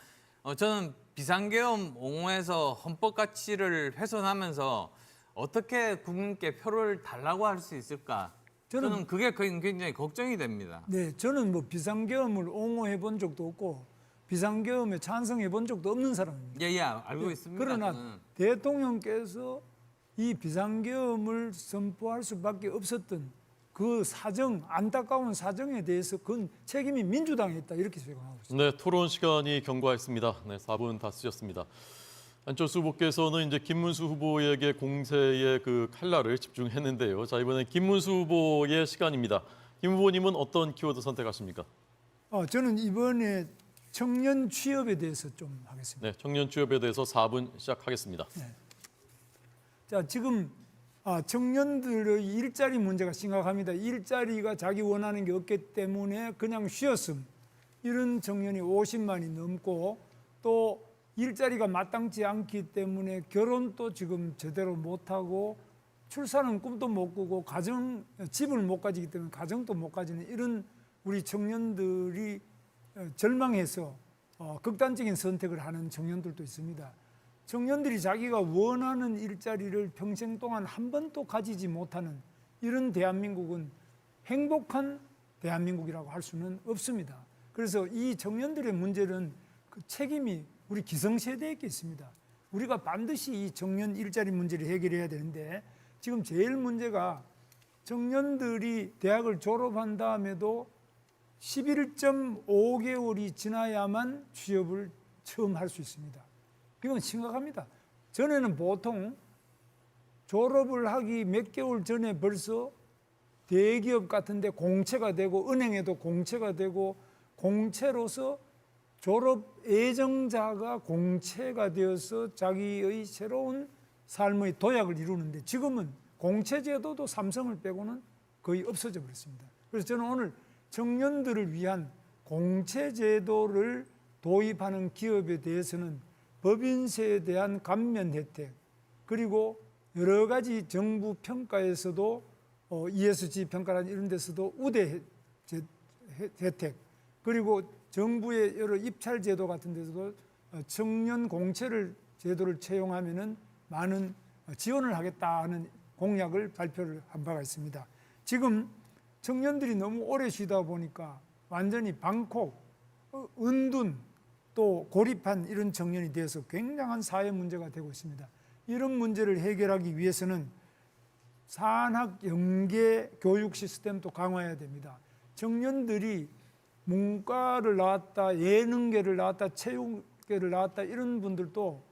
저는 비상계엄 옹호해서 헌법 가치를 훼손하면서 어떻게 국민께 표를 달라고 할 수 있을까? 저는 그게 굉장히 걱정이 됩니다. 네, 저는 뭐 비상계엄을 옹호해 본 적도 없고 비상계엄에 찬성해 본 적도 없는 사람입니다. 예, 알고 있습니다. 그러나 저는. 대통령께서 이 비상계엄을 선포할 수밖에 없었던 그 사정, 안타까운 사정에 대해서 그건 책임이 민주당에 있다 이렇게 생각하고 있습니다. 네, 토론 시간이 경과했습니다. 네, 4분 다 쓰셨습니다. 안철수 후보께서는 이제 김문수 후보에게 공세의 그 칼날을 집중했는데요. 자, 이번엔 김문수 후보의 시간입니다. 김 후보님은 어떤 키워드 선택하십니까? 저는 이번에 청년 취업에 대해서 좀 하겠습니다. 네, 청년 취업에 대해서 4분 시작하겠습니다. 자, 지금 청년들의 일자리 문제가 심각합니다. 일자리가 자기 원하는 게 없기 때문에 그냥 쉬었음. 이런 청년이 50만이 넘고 또 일자리가 마땅치 않기 때문에 결혼도 지금 제대로 못하고 출산은 꿈도 못 꾸고 집을 못 가지기 때문에 가정도 못 가지는 이런 우리 청년들이 절망해서 극단적인 선택을 하는 청년들도 있습니다. 청년들이 자기가 원하는 일자리를 평생 동안 한 번도 가지지 못하는 이런 대한민국은 행복한 대한민국이라고 할 수는 없습니다. 그래서 이 청년들의 문제는 그 책임이 우리 기성세대에게 있습니다. 우리가 반드시 이 청년 일자리 문제를 해결해야 되는데 지금 제일 문제가 청년들이 대학을 졸업한 다음에도 11.5개월이 지나야만 취업을 처음 할 수 있습니다. 이건 심각합니다. 전에는 보통 졸업을 하기 몇 개월 전에 벌써 대기업 같은 데 공채가 되고 은행에도 공채가 되고 공채로서 졸업 예정자가 공채가 되어서 자기의 새로운 삶의 도약을 이루는데 지금은 공채 제도도 삼성을 빼고는 거의 없어져 버렸습니다. 그래서 저는 오늘 청년들을 위한 공채 제도를 도입하는 기업에 대해서는 법인세에 대한 감면 혜택, 그리고 여러 가지 정부 평가에서도 ESG 평가라는 이런 데서도 우대 혜택, 그리고 정부의 여러 입찰 제도 같은 데서도 청년 공채를 제도를 채용하면은 많은 지원을 하겠다는 공약을 발표를 한 바가 있습니다. 지금 청년들이 너무 오래 쉬다 보니까 완전히 방콕, 은둔, 또 고립한 이런 청년이 되어서 굉장한 사회 문제가 되고 있습니다. 이런 문제를 해결하기 위해서는 산학 연계 교육 시스템도 강화해야 됩니다. 청년들이 문과를 나왔다, 예능계를 나왔다, 체육계를 나왔다 이런 분들도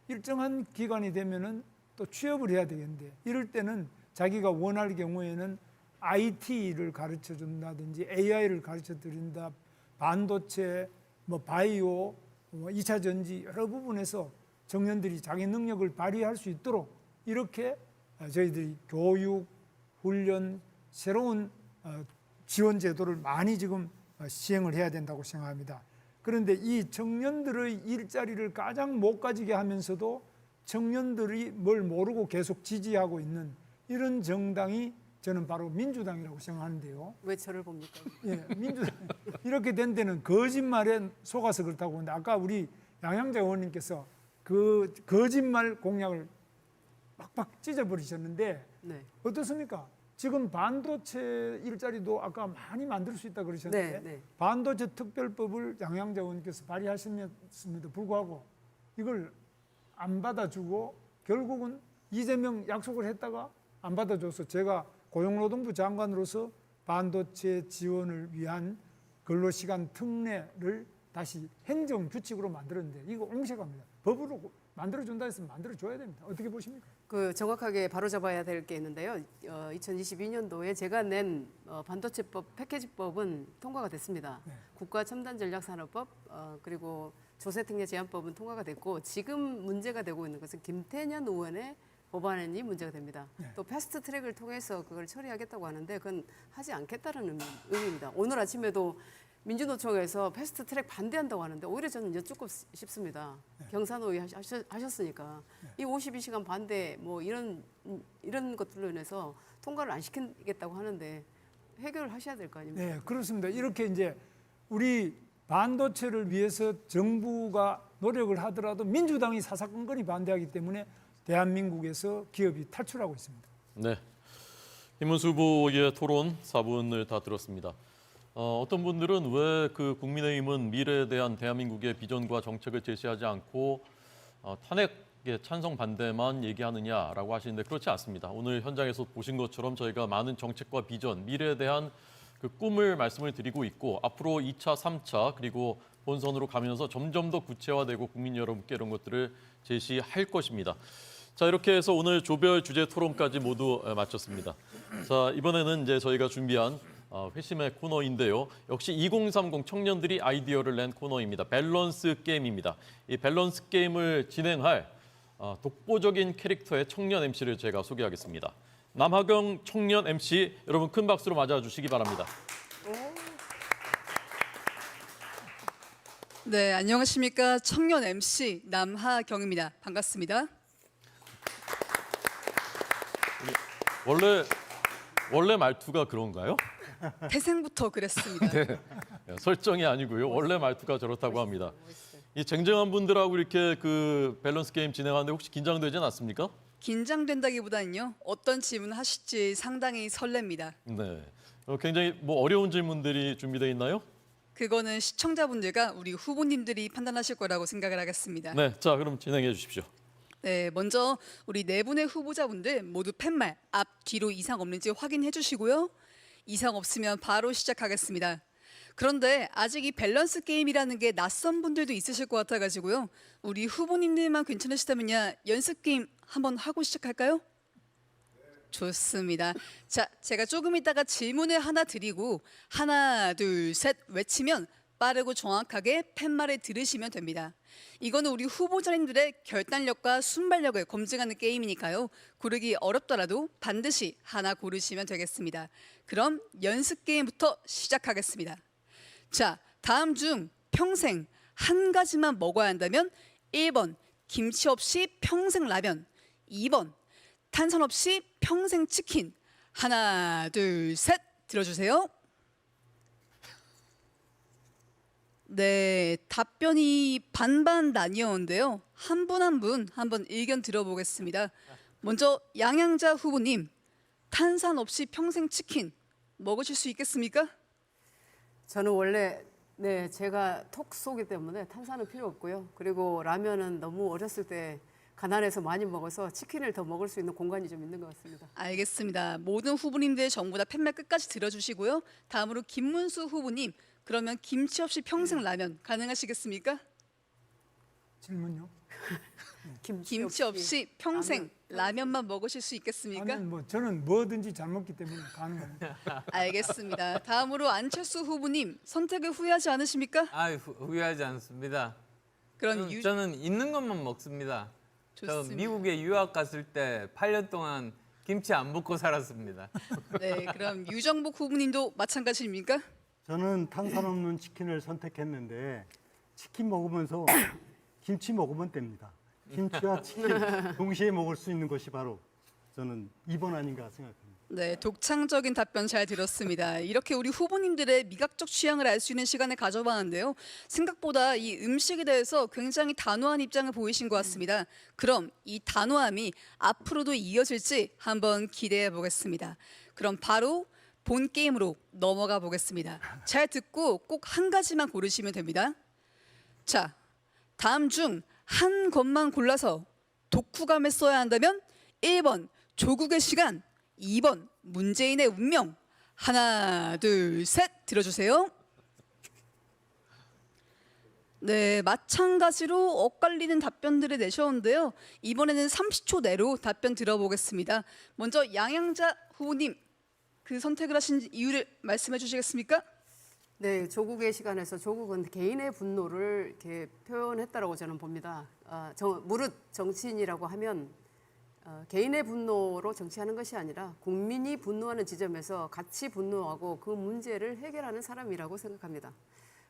일정한 기간이 되면은 또 취업을 해야 되겠는데 이럴 때는 자기가 원할 경우에는 IT를 가르쳐 준다든지 AI를 가르쳐 드린다, 반도체, 바이오, 2차 전지 여러 부분에서 청년들이 자기 능력을 발휘할 수 있도록 이렇게 저희들이 교육, 훈련, 새로운 지원 제도를 많이 지금 시행을 해야 된다고 생각합니다. 그런데 이 청년들의 일자리를 가장 못 가지게 하면서도 청년들이 뭘 모르고 계속 지지하고 있는 이런 정당이 저는 바로 민주당이라고 생각하는데요. 왜 저를 봅니까? 예, 민주당 이렇게 된 데는 거짓말에 속아서 그렇다고 하는데 아까 우리 양양자 의원님께서 그 거짓말 공약을 빡빡 찢어버리셨는데 네. 어떻습니까? 지금 반도체 일자리도 아까 많이 만들 수 있다 그러셨는데 네. 반도체 특별법을 양양자 의원께서 발의하셨음에도 불구하고 이걸 안 받아주고 결국은 이재명 약속을 했다가 안 받아줘서 제가 고용노동부 장관으로서 반도체 지원을 위한 근로시간 특례를 다시 행정규칙으로 만들었는데 이거 옹색합니다. 법으로 만들어준다 했으면 만들어줘야 됩니다. 어떻게 보십니까? 정확하게 바로잡아야 될 게 있는데요. 2022년도에 제가 낸 반도체법 패키지법은 통과가 됐습니다. 네. 국가첨단전략산업법 그리고 조세특례 제한법은 통과가 됐고 지금 문제가 되고 있는 것은 김태년 의원의 법안이 문제가 됩니다. 네. 또 패스트트랙을 통해서 그걸 처리하겠다고 하는데 그건 하지 않겠다는 의미입니다. 오늘 아침에도 민주노총에서 패스트트랙 반대한다고 하는데 오히려 저는 여쭙고 싶습니다. 네. 경산호위 하셨으니까 이 52시간 반대 이런 것들로 인해서 통과를 안 시키겠다고 하는데 해결을 하셔야 될 거 아닙니까? 네, 그렇습니다. 이렇게 이제 우리 반도체를 위해서 정부가 노력을 하더라도 민주당이 사사건건이 반대하기 때문에 대한민국에서 기업이 탈출하고 있습니다. 네, 김문수 후보의 토론 4분을 다 들었습니다. 어떤 분들은 왜 그 국민의힘은 미래에 대한 대한민국의 비전과 정책을 제시하지 않고 탄핵에 찬성 반대만 얘기하느냐라고 하시는데 그렇지 않습니다. 오늘 현장에서 보신 것처럼 저희가 많은 정책과 비전, 미래에 대한 그 꿈을 말씀을 드리고 있고 앞으로 2차, 3차 그리고 본선으로 가면서 점점 더 구체화되고 국민 여러분께 이런 것들을 제시할 것입니다. 자, 이렇게 해서 오늘 조별 주제 토론까지 모두 마쳤습니다. 자, 이번에는 이제 저희가 준비한 회심의 코너인데요. 역시 2030 청년들이 아이디어를 낸 코너입니다. 밸런스 게임입니다. 이 밸런스 게임을 진행할 독보적인 캐릭터의 청년 MC를 제가 소개하겠습니다. 남하경 청년 MC 여러분 큰 박수로 맞아주시기 바랍니다. 네, 안녕하십니까. 청년 MC 남하경입니다. 반갑습니다. 원래 말투가 그런가요? 태생부터 그랬습니다. 네, 설정이 아니고요. 원래 말투가 저렇다고 합니다. 이 쟁쟁한 분들하고 이렇게 그 밸런스 게임 진행하는데 혹시 긴장되진 않습니까? 긴장된다기보다는요. 어떤 질문을 하실지 상당히 설렙니다. 네, 굉장히 뭐 어려운 질문들이 준비되어 있나요? 그거는 시청자분들과 우리 후보님들이 판단하실 거라고 생각을 하겠습니다. 네, 자 그럼 진행해 주십시오. 네, 먼저 우리 네 분의 후보자분들 모두 팻말 앞, 뒤로 이상 없는지 확인해 주시고요. 이상 없으면 바로 시작하겠습니다. 그런데 아직 이 밸런스 게임이라는 게 낯선 분들도 있으실 것 같아가지고요. 우리 후보님들만 괜찮으시다면요. 연습 게임 한번 하고 시작할까요? 좋습니다. 자, 제가 조금 있다가 질문을 하나 드리고 하나, 둘, 셋 외치면 빠르고 정확하게 팻말을 들으시면 됩니다. 이거는 우리 후보자님들의 결단력과 순발력을 검증하는 게임이니까요. 고르기 어렵더라도 반드시 하나 고르시면 되겠습니다. 그럼 연습 게임부터 시작하겠습니다. 자, 다음 중 평생 한 가지만 먹어야 한다면 1번 김치 없이 평생 라면, 2번 탄산 없이 평생 치킨. 하나, 둘, 셋 들어주세요. 네, 답변이 반반 나뉘었는데요. 한 분 한 분 한번 의견 들어보겠습니다. 먼저 양양자 후보님, 탄산 없이 평생 치킨 먹으실 수 있겠습니까? 저는 원래 제가 톡 쏘기 때문에 탄산은 필요 없고요. 그리고 라면은 너무 어렸을 때 가난해서 많이 먹어서 치킨을 더 먹을 수 있는 공간이 좀 있는 것 같습니다. 알겠습니다. 모든 후보님들 전부 다 팻말 끝까지 들어주시고요. 다음으로 김문수 후보님, 그러면 김치 없이 평생 라면 가능하시겠습니까? 질문요? 김치 없이 평생 라면만 먹으실 수 있겠습니까? 아니 뭐 저는 뭐든지 잘 먹기 때문에 가능합니다. 알겠습니다. 다음으로 안철수 후보님, 선택을 후회하지 않으십니까? 후회하지 않습니다. 그럼 저는 있는 것만 먹습니다. 저 좋습니다. 미국에 유학 갔을 때 8년 동안 김치 안 먹고 살았습니다. 네, 그럼 유정복 후보님도 마찬가지입니까? 저는 탄산 없는 치킨을 선택했는데 치킨 먹으면서 김치 먹으면 됩니다. 김치와 치킨 동시에 먹을 수 있는 것이 바로 저는 2번 아닌가 생각합니다. 네, 독창적인 답변 잘 들었습니다. 이렇게 우리 후보님들의 미각적 취향을 알 수 있는 시간을 가져봤는데요. 생각보다 이 음식에 대해서 굉장히 단호한 입장을 보이신 것 같습니다. 그럼 이 단호함이 앞으로도 이어질지 한번 기대해 보겠습니다. 그럼 바로 본 게임으로 넘어가 보겠습니다. 잘 듣고 꼭 한 가지만 고르시면 됩니다. 자, 다음 중 한 것만 골라서 독후감을 써야 한다면 1번 조국의 시간, 2번 문재인의 운명. 하나, 둘, 셋 들어주세요. 네, 마찬가지로 엇갈리는 답변들을 내셨는데요. 이번에는 30초 내로 답변 들어보겠습니다. 먼저 양양자 후보님, 그 선택을 하신 이유를 말씀해 주시겠습니까? 네, 조국의 시간에서 조국은 개인의 분노를 이렇게 표현했다라고 저는 봅니다. 무릇 정치인이라고 하면 개인의 분노로 정치하는 것이 아니라 국민이 분노하는 지점에서 같이 분노하고 그 문제를 해결하는 사람이라고 생각합니다.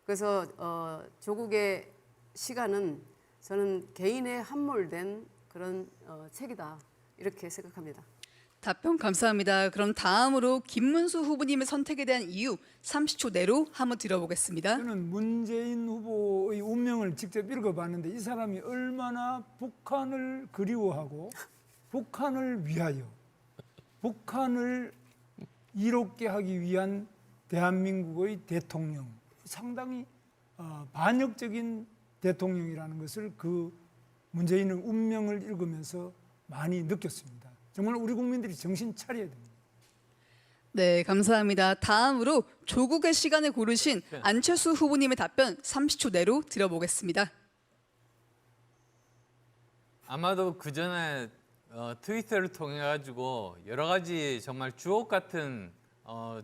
그래서 조국의 시간은 저는 개인에 함몰된 그런 책이다 이렇게 생각합니다. 답변 감사합니다. 그럼 다음으로 김문수 후보님의 선택에 대한 이유 30초 내로 한번 들어보겠습니다. 저는 문재인 후보의 운명을 직접 읽어봤는데 이 사람이 얼마나 북한을 그리워하고 북한을 위하여 북한을 이롭게 하기 위한 대한민국의 대통령, 상당히 반역적인 대통령이라는 것을 그 문재인의 운명을 읽으면서 많이 느꼈습니다. 정말 우리 국민들이 정신 차려야 됩니다. 네, 감사합니다. 다음으로 조국의 시간을 고르신 안철수 후보님의 답변 30초 내로 들어보겠습니다. 아마도 그 전에 트위터를 통해 가지고 여러 가지 정말 주옥 같은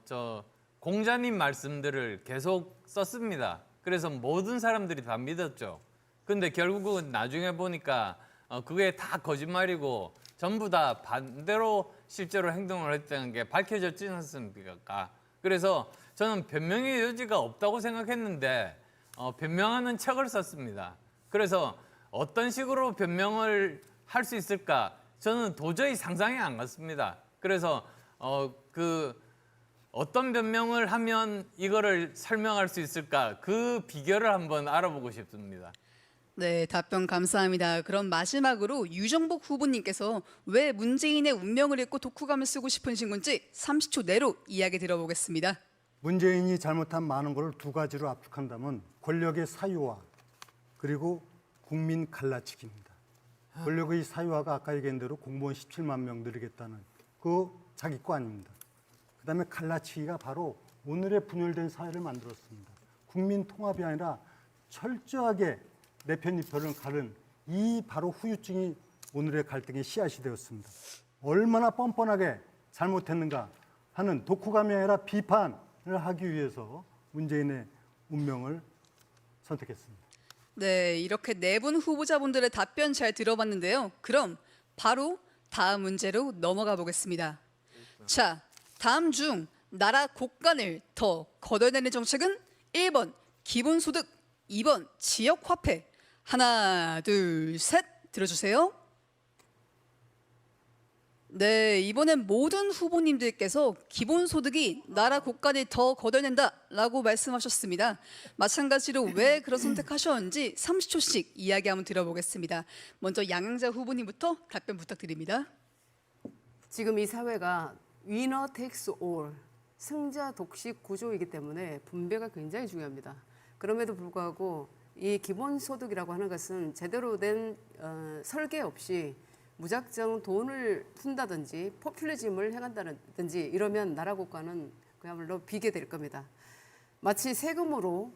저 공자님 말씀들을 계속 썼습니다. 그래서 모든 사람들이 다 믿었죠. 근데 결국은 나중에 보니까 그게 다 거짓말이고 전부 다 반대로 실제로 행동을 했다는 게 밝혀졌지 않습니까? 그래서 저는 변명의 여지가 없다고 생각했는데 변명하는 척을 썼습니다. 그래서 어떤 식으로 변명을 할 수 있을까? 저는 도저히 상상이 안 갔습니다. 그래서 어떤 변명을 하면 이거를 설명할 수 있을까? 그 비결을 한번 알아보고 싶습니다. 네, 답변 감사합니다. 그럼 마지막으로 유정복 후보님께서 왜 문재인의 운명을 읽고 독후감을 쓰고 싶으신 건지 30초 내로 이야기 들어보겠습니다. 문재인이 잘못한 많은 것을 두 가지로 압축한다면 권력의 사유화 그리고 국민 갈라치기입니다. 권력의 사유화가 아까 얘기한 대로 공무원 17만 명 늘리겠다는 그 자기 거 아닙니다. 그다음에 갈라치기가 바로 오늘의 분열된 사회를 만들었습니다. 국민 통합이 아니라 철저하게 내 편 이 편을 가른 이 바로 후유증이 오늘의 갈등의 씨앗이 되었습니다. 얼마나 뻔뻔하게 잘못했는가 하는 독후감이 아니라 비판을 하기 위해서 문재인의 운명을 선택했습니다. 네, 이렇게 네 분 후보자분들의 답변 잘 들어봤는데요. 그럼 바로 다음 문제로 넘어가 보겠습니다. 자, 다음 중 나라 곳간을 더 걷어내는 정책은 1번 기본소득, 2번 지역화폐. 하나, 둘, 셋 들어주세요. 네, 이번엔 모든 후보님들께서 기본소득이 나라 곳간을 더 걷어낸다라고 말씀하셨습니다. 마찬가지로 왜 그런 선택하셨는지 30초씩 이야기 한번 들어보겠습니다. 먼저 양양자 후보님부터 답변 부탁드립니다. 지금 이 사회가 위너 테이크스 올, 승자 독식 구조이기 때문에 분배가 굉장히 중요합니다. 그럼에도 불구하고 이 기본소득이라고 하는 것은 제대로 된 설계 없이 무작정 돈을 푼다든지 포퓰리즘을 행한다든지 이러면 나라 국가는 그야말로 비게 될 겁니다. 마치 세금으로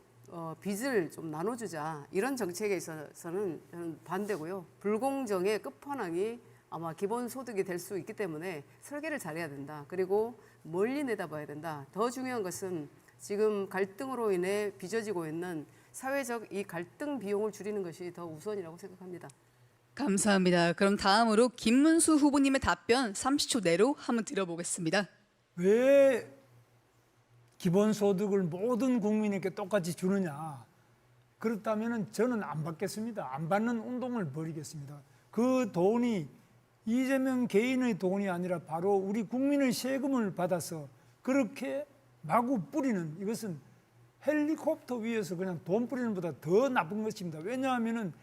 빚을 좀 나눠주자 이런 정책에 있어서는 저는 반대고요. 불공정의 끝판왕이 아마 기본소득이 될 수 있기 때문에 설계를 잘해야 된다. 그리고 멀리 내다봐야 된다. 더 중요한 것은 지금 갈등으로 인해 빚어지고 있는 사회적 이 갈등 비용을 줄이는 것이 더 우선이라고 생각합니다. 감사합니다. 그럼 다음으로 김문수 후보님의 답변 30초 내로 한번 들어보겠습니다. 왜 기본소득을 모든 국민에게 똑같이 주느냐? 그렇다면 저는 안 받겠습니다. 안 받는 운동을 벌이겠습니다. 그 돈이 이재명 개인의 돈이 아니라 바로 우리 국민의 세금을 받아서 그렇게 마구 뿌리는, 이것은 헬리콥터 위에서 그냥 돈 뿌리는 것보다 더 나쁜 것입니다. 왜냐하면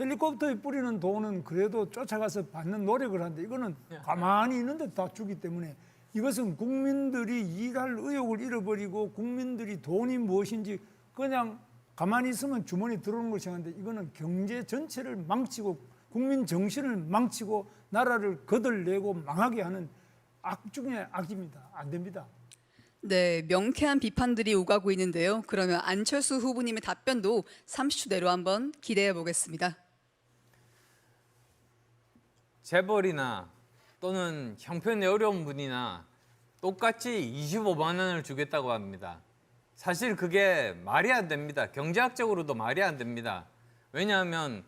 헬리콥터에 뿌리는 돈은 그래도 쫓아가서 받는 노력을 하는데 이거는 가만히 있는데 다 주기 때문에 이것은 국민들이 일할 의욕을 잃어버리고 국민들이 돈이 무엇인지 그냥 가만히 있으면 주머니 들어오는 것이 한데 이거는 경제 전체를 망치고 국민 정신을 망치고 나라를 거들내고 망하게 하는 악 중의 악입니다. 안 됩니다. 네, 명쾌한 비판들이 오가고 있는데요. 그러면 안철수 후보님의 답변도 30초 내로 한번 기대해 보겠습니다. 재벌이나 또는 형편이 어려운 분이나 똑같이 25만 원을 주겠다고 합니다. 사실 그게 말이 안 됩니다. 경제학적으로도 말이 안 됩니다. 왜냐하면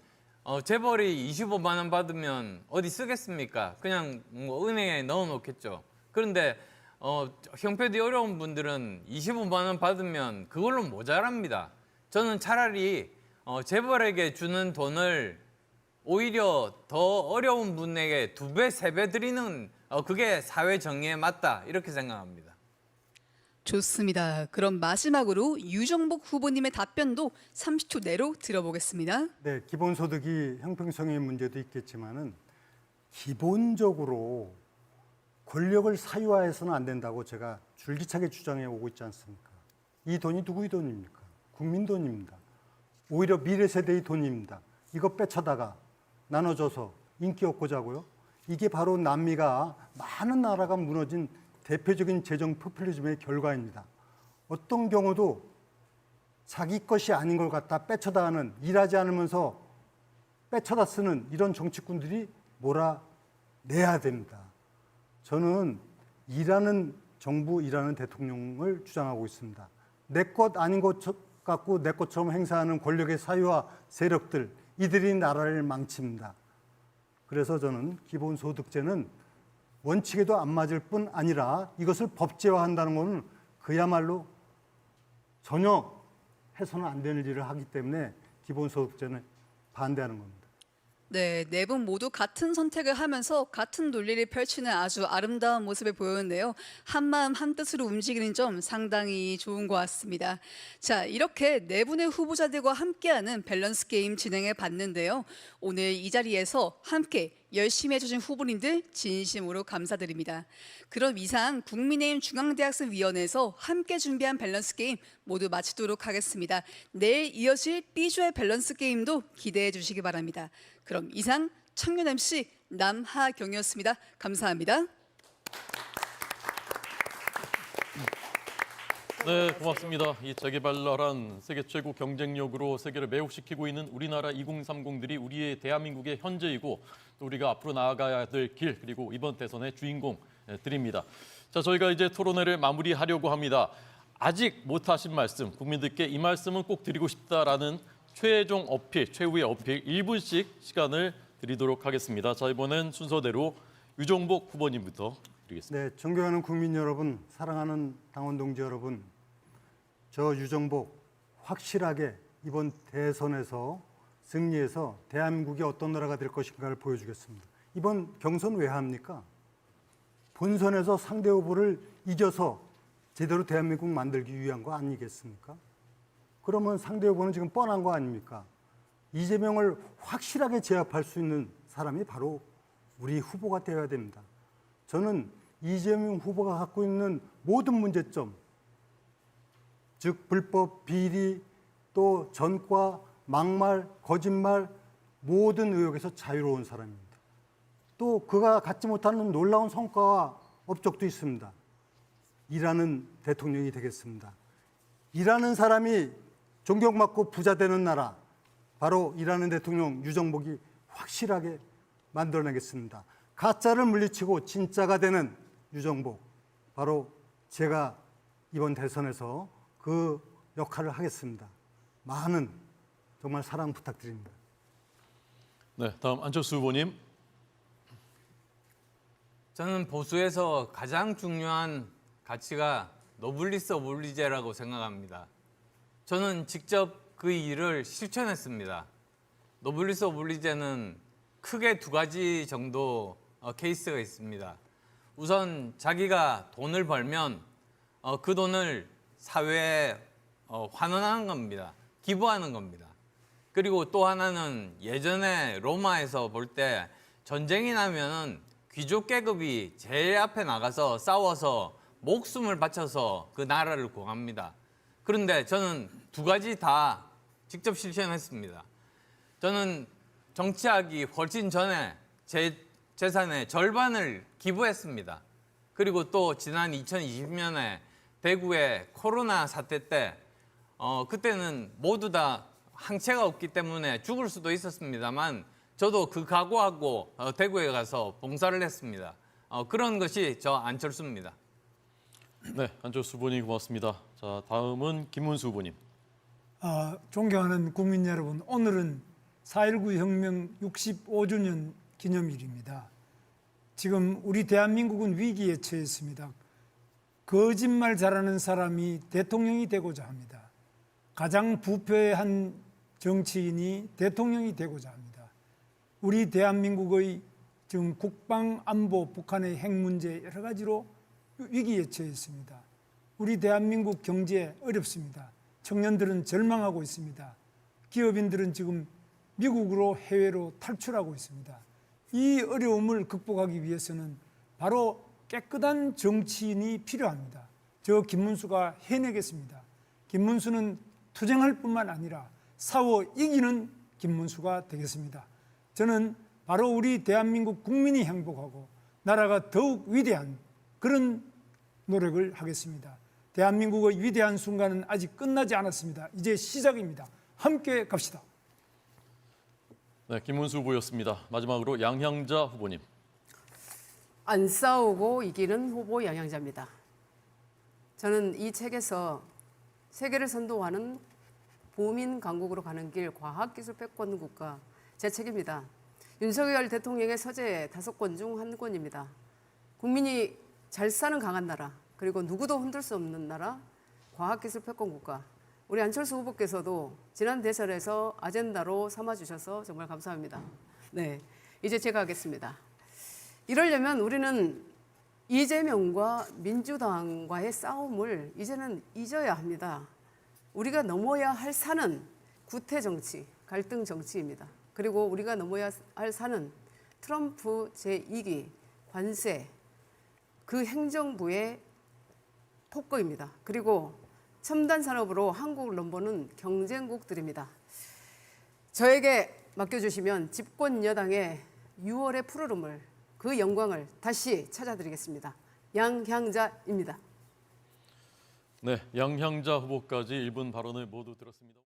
재벌이 25만 원 받으면 어디 쓰겠습니까? 그냥 뭐 은행에 넣어놓겠죠. 그런데 형편이 어려운 분들은 25만 원 받으면 그걸로 모자랍니다. 저는 차라리 재벌에게 주는 돈을 오히려 더 어려운 분에게 2배, 3배 드리는 그게 사회 정의에 맞다 이렇게 생각합니다. 좋습니다. 그럼 마지막으로 유정복 후보님의 답변도 30초 내로 들어보겠습니다. 네, 기본소득이 형평성의 문제도 있겠지만은 기본적으로 권력을 사유화해서는 안 된다고 제가 줄기차게 주장해 오고 있지 않습니까? 이 돈이 누구의 돈입니까? 국민 돈입니다. 오히려 미래 세대의 돈입니다. 이거 빼쳐다가 나눠줘서 인기 얻고자 하고요. 이게 바로 남미가 많은 나라가 무너진 대표적인 재정 포퓰리즘의 결과입니다. 어떤 경우도 자기 것이 아닌 걸 갖다 빼쳐다 하는, 일하지 않으면서 빼쳐다 쓰는 이런 정치꾼들이 몰아내야 됩니다. 저는 일하는 정부, 일하는 대통령을 주장하고 있습니다. 내 것 아닌 것 갖고 내 것처럼 행사하는 권력의 사유와 세력들, 이들이 나라를 망칩니다. 그래서 저는 기본소득제는 원칙에도 안 맞을 뿐 아니라 이것을 법제화한다는 것은 그야말로 전혀 해서는 안 되는 일을 하기 때문에 기본소득제는 반대하는 겁니다. 네, 네 분 모두 같은 선택을 하면서 같은 논리를 펼치는 아주 아름다운 모습을 보였는데요. 한마음 한뜻으로 움직이는 점 상당히 좋은 것 같습니다. 자, 이렇게 네 분의 후보자들과 함께하는 밸런스 게임 진행해 봤는데요. 오늘 이 자리에서 함께 열심히 해주신 후보님들 진심으로 감사드립니다. 그럼 이상 국민의힘 중앙대학생위원회에서 함께 준비한 밸런스 게임 모두 마치도록 하겠습니다. 내일 이어질 B조의 밸런스 게임도 기대해 주시기 바랍니다. 그럼 이상 청년 MC 남하경이었습니다. 감사합니다. 네, 고맙습니다. 이 재개발나란 세계 최고 경쟁력으로 세계를 매혹시키고 있는 우리나라 2030들이 우리의 대한민국의 현재이고 또 우리가 앞으로 나아가야 될 길, 그리고 이번 대선의 주인공들입니다. 자, 저희가 이제 토론회를 마무리하려고 합니다. 아직 못하신 말씀, 국민들께 이 말씀은 꼭 드리고 싶다라는 최종 어필, 최후의 어필 1분씩 시간을 드리도록 하겠습니다. 자, 이번엔 순서대로 유정복 후보님부터 드리겠습니다. 네, 존경하는 국민 여러분, 사랑하는 당원 동지 여러분, 저 유정복 확실하게 이번 대선에서 승리해서 대한민국이 어떤 나라가 될 것인가를 보여주겠습니다. 이번 경선 왜 합니까? 본선에서 상대 후보를 이겨서 제대로 대한민국 만들기 위한 거 아니겠습니까? 그러면 상대 후보는 지금 뻔한 거 아닙니까? 이재명을 확실하게 제압할 수 있는 사람이 바로 우리 후보가 되어야 됩니다. 저는 이재명 후보가 갖고 있는 모든 문제점, 즉 불법 비리, 또 전과, 막말, 거짓말 모든 의혹에서 자유로운 사람입니다. 또 그가 갖지 못하는 놀라운 성과와 업적도 있습니다. 일하는 대통령이 되겠습니다. 일하는 사람이 존경받고 부자 되는 나라, 바로 일하는 대통령 유정복이 확실하게 만들어내겠습니다. 가짜를 물리치고 진짜가 되는 유정복, 바로 제가 이번 대선에서 그 역할을 하겠습니다. 많은 정말 사랑 부탁드립니다. 네, 다음 안철수 후보님. 저는 보수에서 가장 중요한 가치가 노블리스 오블리제라고 생각합니다. 저는 직접 그 일을 실천했습니다. 노블리스 오블리제는 크게 두 가지 정도 케이스가 있습니다. 우선 자기가 돈을 벌면 그 돈을 사회에 환원하는 겁니다. 기부하는 겁니다. 그리고 또 하나는 예전에 로마에서 볼 때 전쟁이 나면은 귀족 계급이 제일 앞에 나가서 싸워서 목숨을 바쳐서 그 나라를 구합니다. 그런데 저는 두 가지 다 직접 실천했습니다. 저는 정치하기 훨씬 전에 제 재산의 절반을 기부했습니다. 그리고 또 지난 2020년에 대구의 코로나 사태 때 그때는 모두 다 항체가 없기 때문에 죽을 수도 있었습니다만 저도 그 각오하고 대구에 가서 봉사를 했습니다. 그런 것이 저 안철수입니다. 네, 안철수 후보님 고맙습니다. 자, 다음은 김문수 후보님. 존경하는 국민 여러분, 오늘은 4.19 혁명 65주년 기념일입니다. 지금 우리 대한민국은 위기에 처했습니다. 거짓말 잘하는 사람이 대통령이 되고자 합니다. 가장 부패한 정치인이 대통령이 되고자 합니다. 우리 대한민국의 지금 국방, 안보, 북한의 핵 문제 여러 가지로 위기에 처했습니다. 우리 대한민국 경제 어렵습니다. 청년들은 절망하고 있습니다. 기업인들은 지금 미국으로 해외로 탈출하고 있습니다. 이 어려움을 극복하기 위해서는 바로 깨끗한 정치인이 필요합니다. 저 김문수가 해내겠습니다. 김문수는 투쟁할 뿐만 아니라 싸워 이기는 김문수가 되겠습니다. 저는 바로 우리 대한민국 국민이 행복하고 나라가 더욱 위대한 그런 노력을 하겠습니다. 대한민국의 위대한 순간은 아직 끝나지 않았습니다. 이제 시작입니다. 함께 갑시다. 네, 김문수 후보였습니다. 마지막으로 양향자 후보님. 안 싸우고 이기는 후보 양향자입니다. 저는 이 책에서 세계를 선도하는 보민 강국으로 가는 길 과학기술 패권 국가 제 책입니다. 윤석열 대통령의 서재 5권 중 한 권입니다. 국민이 잘 사는 강한 나라, 그리고 누구도 흔들 수 없는 나라, 과학기술 패권 국가. 우리 안철수 후보께서도 지난 대선에서 아젠다로 삼아주셔서 정말 감사합니다. 네, 이제 제가 하겠습니다. 이러려면 우리는 이재명과 민주당과의 싸움을 이제는 잊어야 합니다. 우리가 넘어야 할 산은 구태 정치, 갈등 정치입니다. 그리고 우리가 넘어야 할 산은 트럼프 제2기 관세, 그 행정부의 폭거입니다. 그리고 첨단 산업으로 한국을 넘보는 경쟁국들입니다. 저에게 맡겨주시면 집권 여당의 6월의 푸르름을, 그 영광을 다시 찾아드리겠습니다. 양향자입니다. 네, 양향자 후보까지 1분 발언을 모두 들었습니다.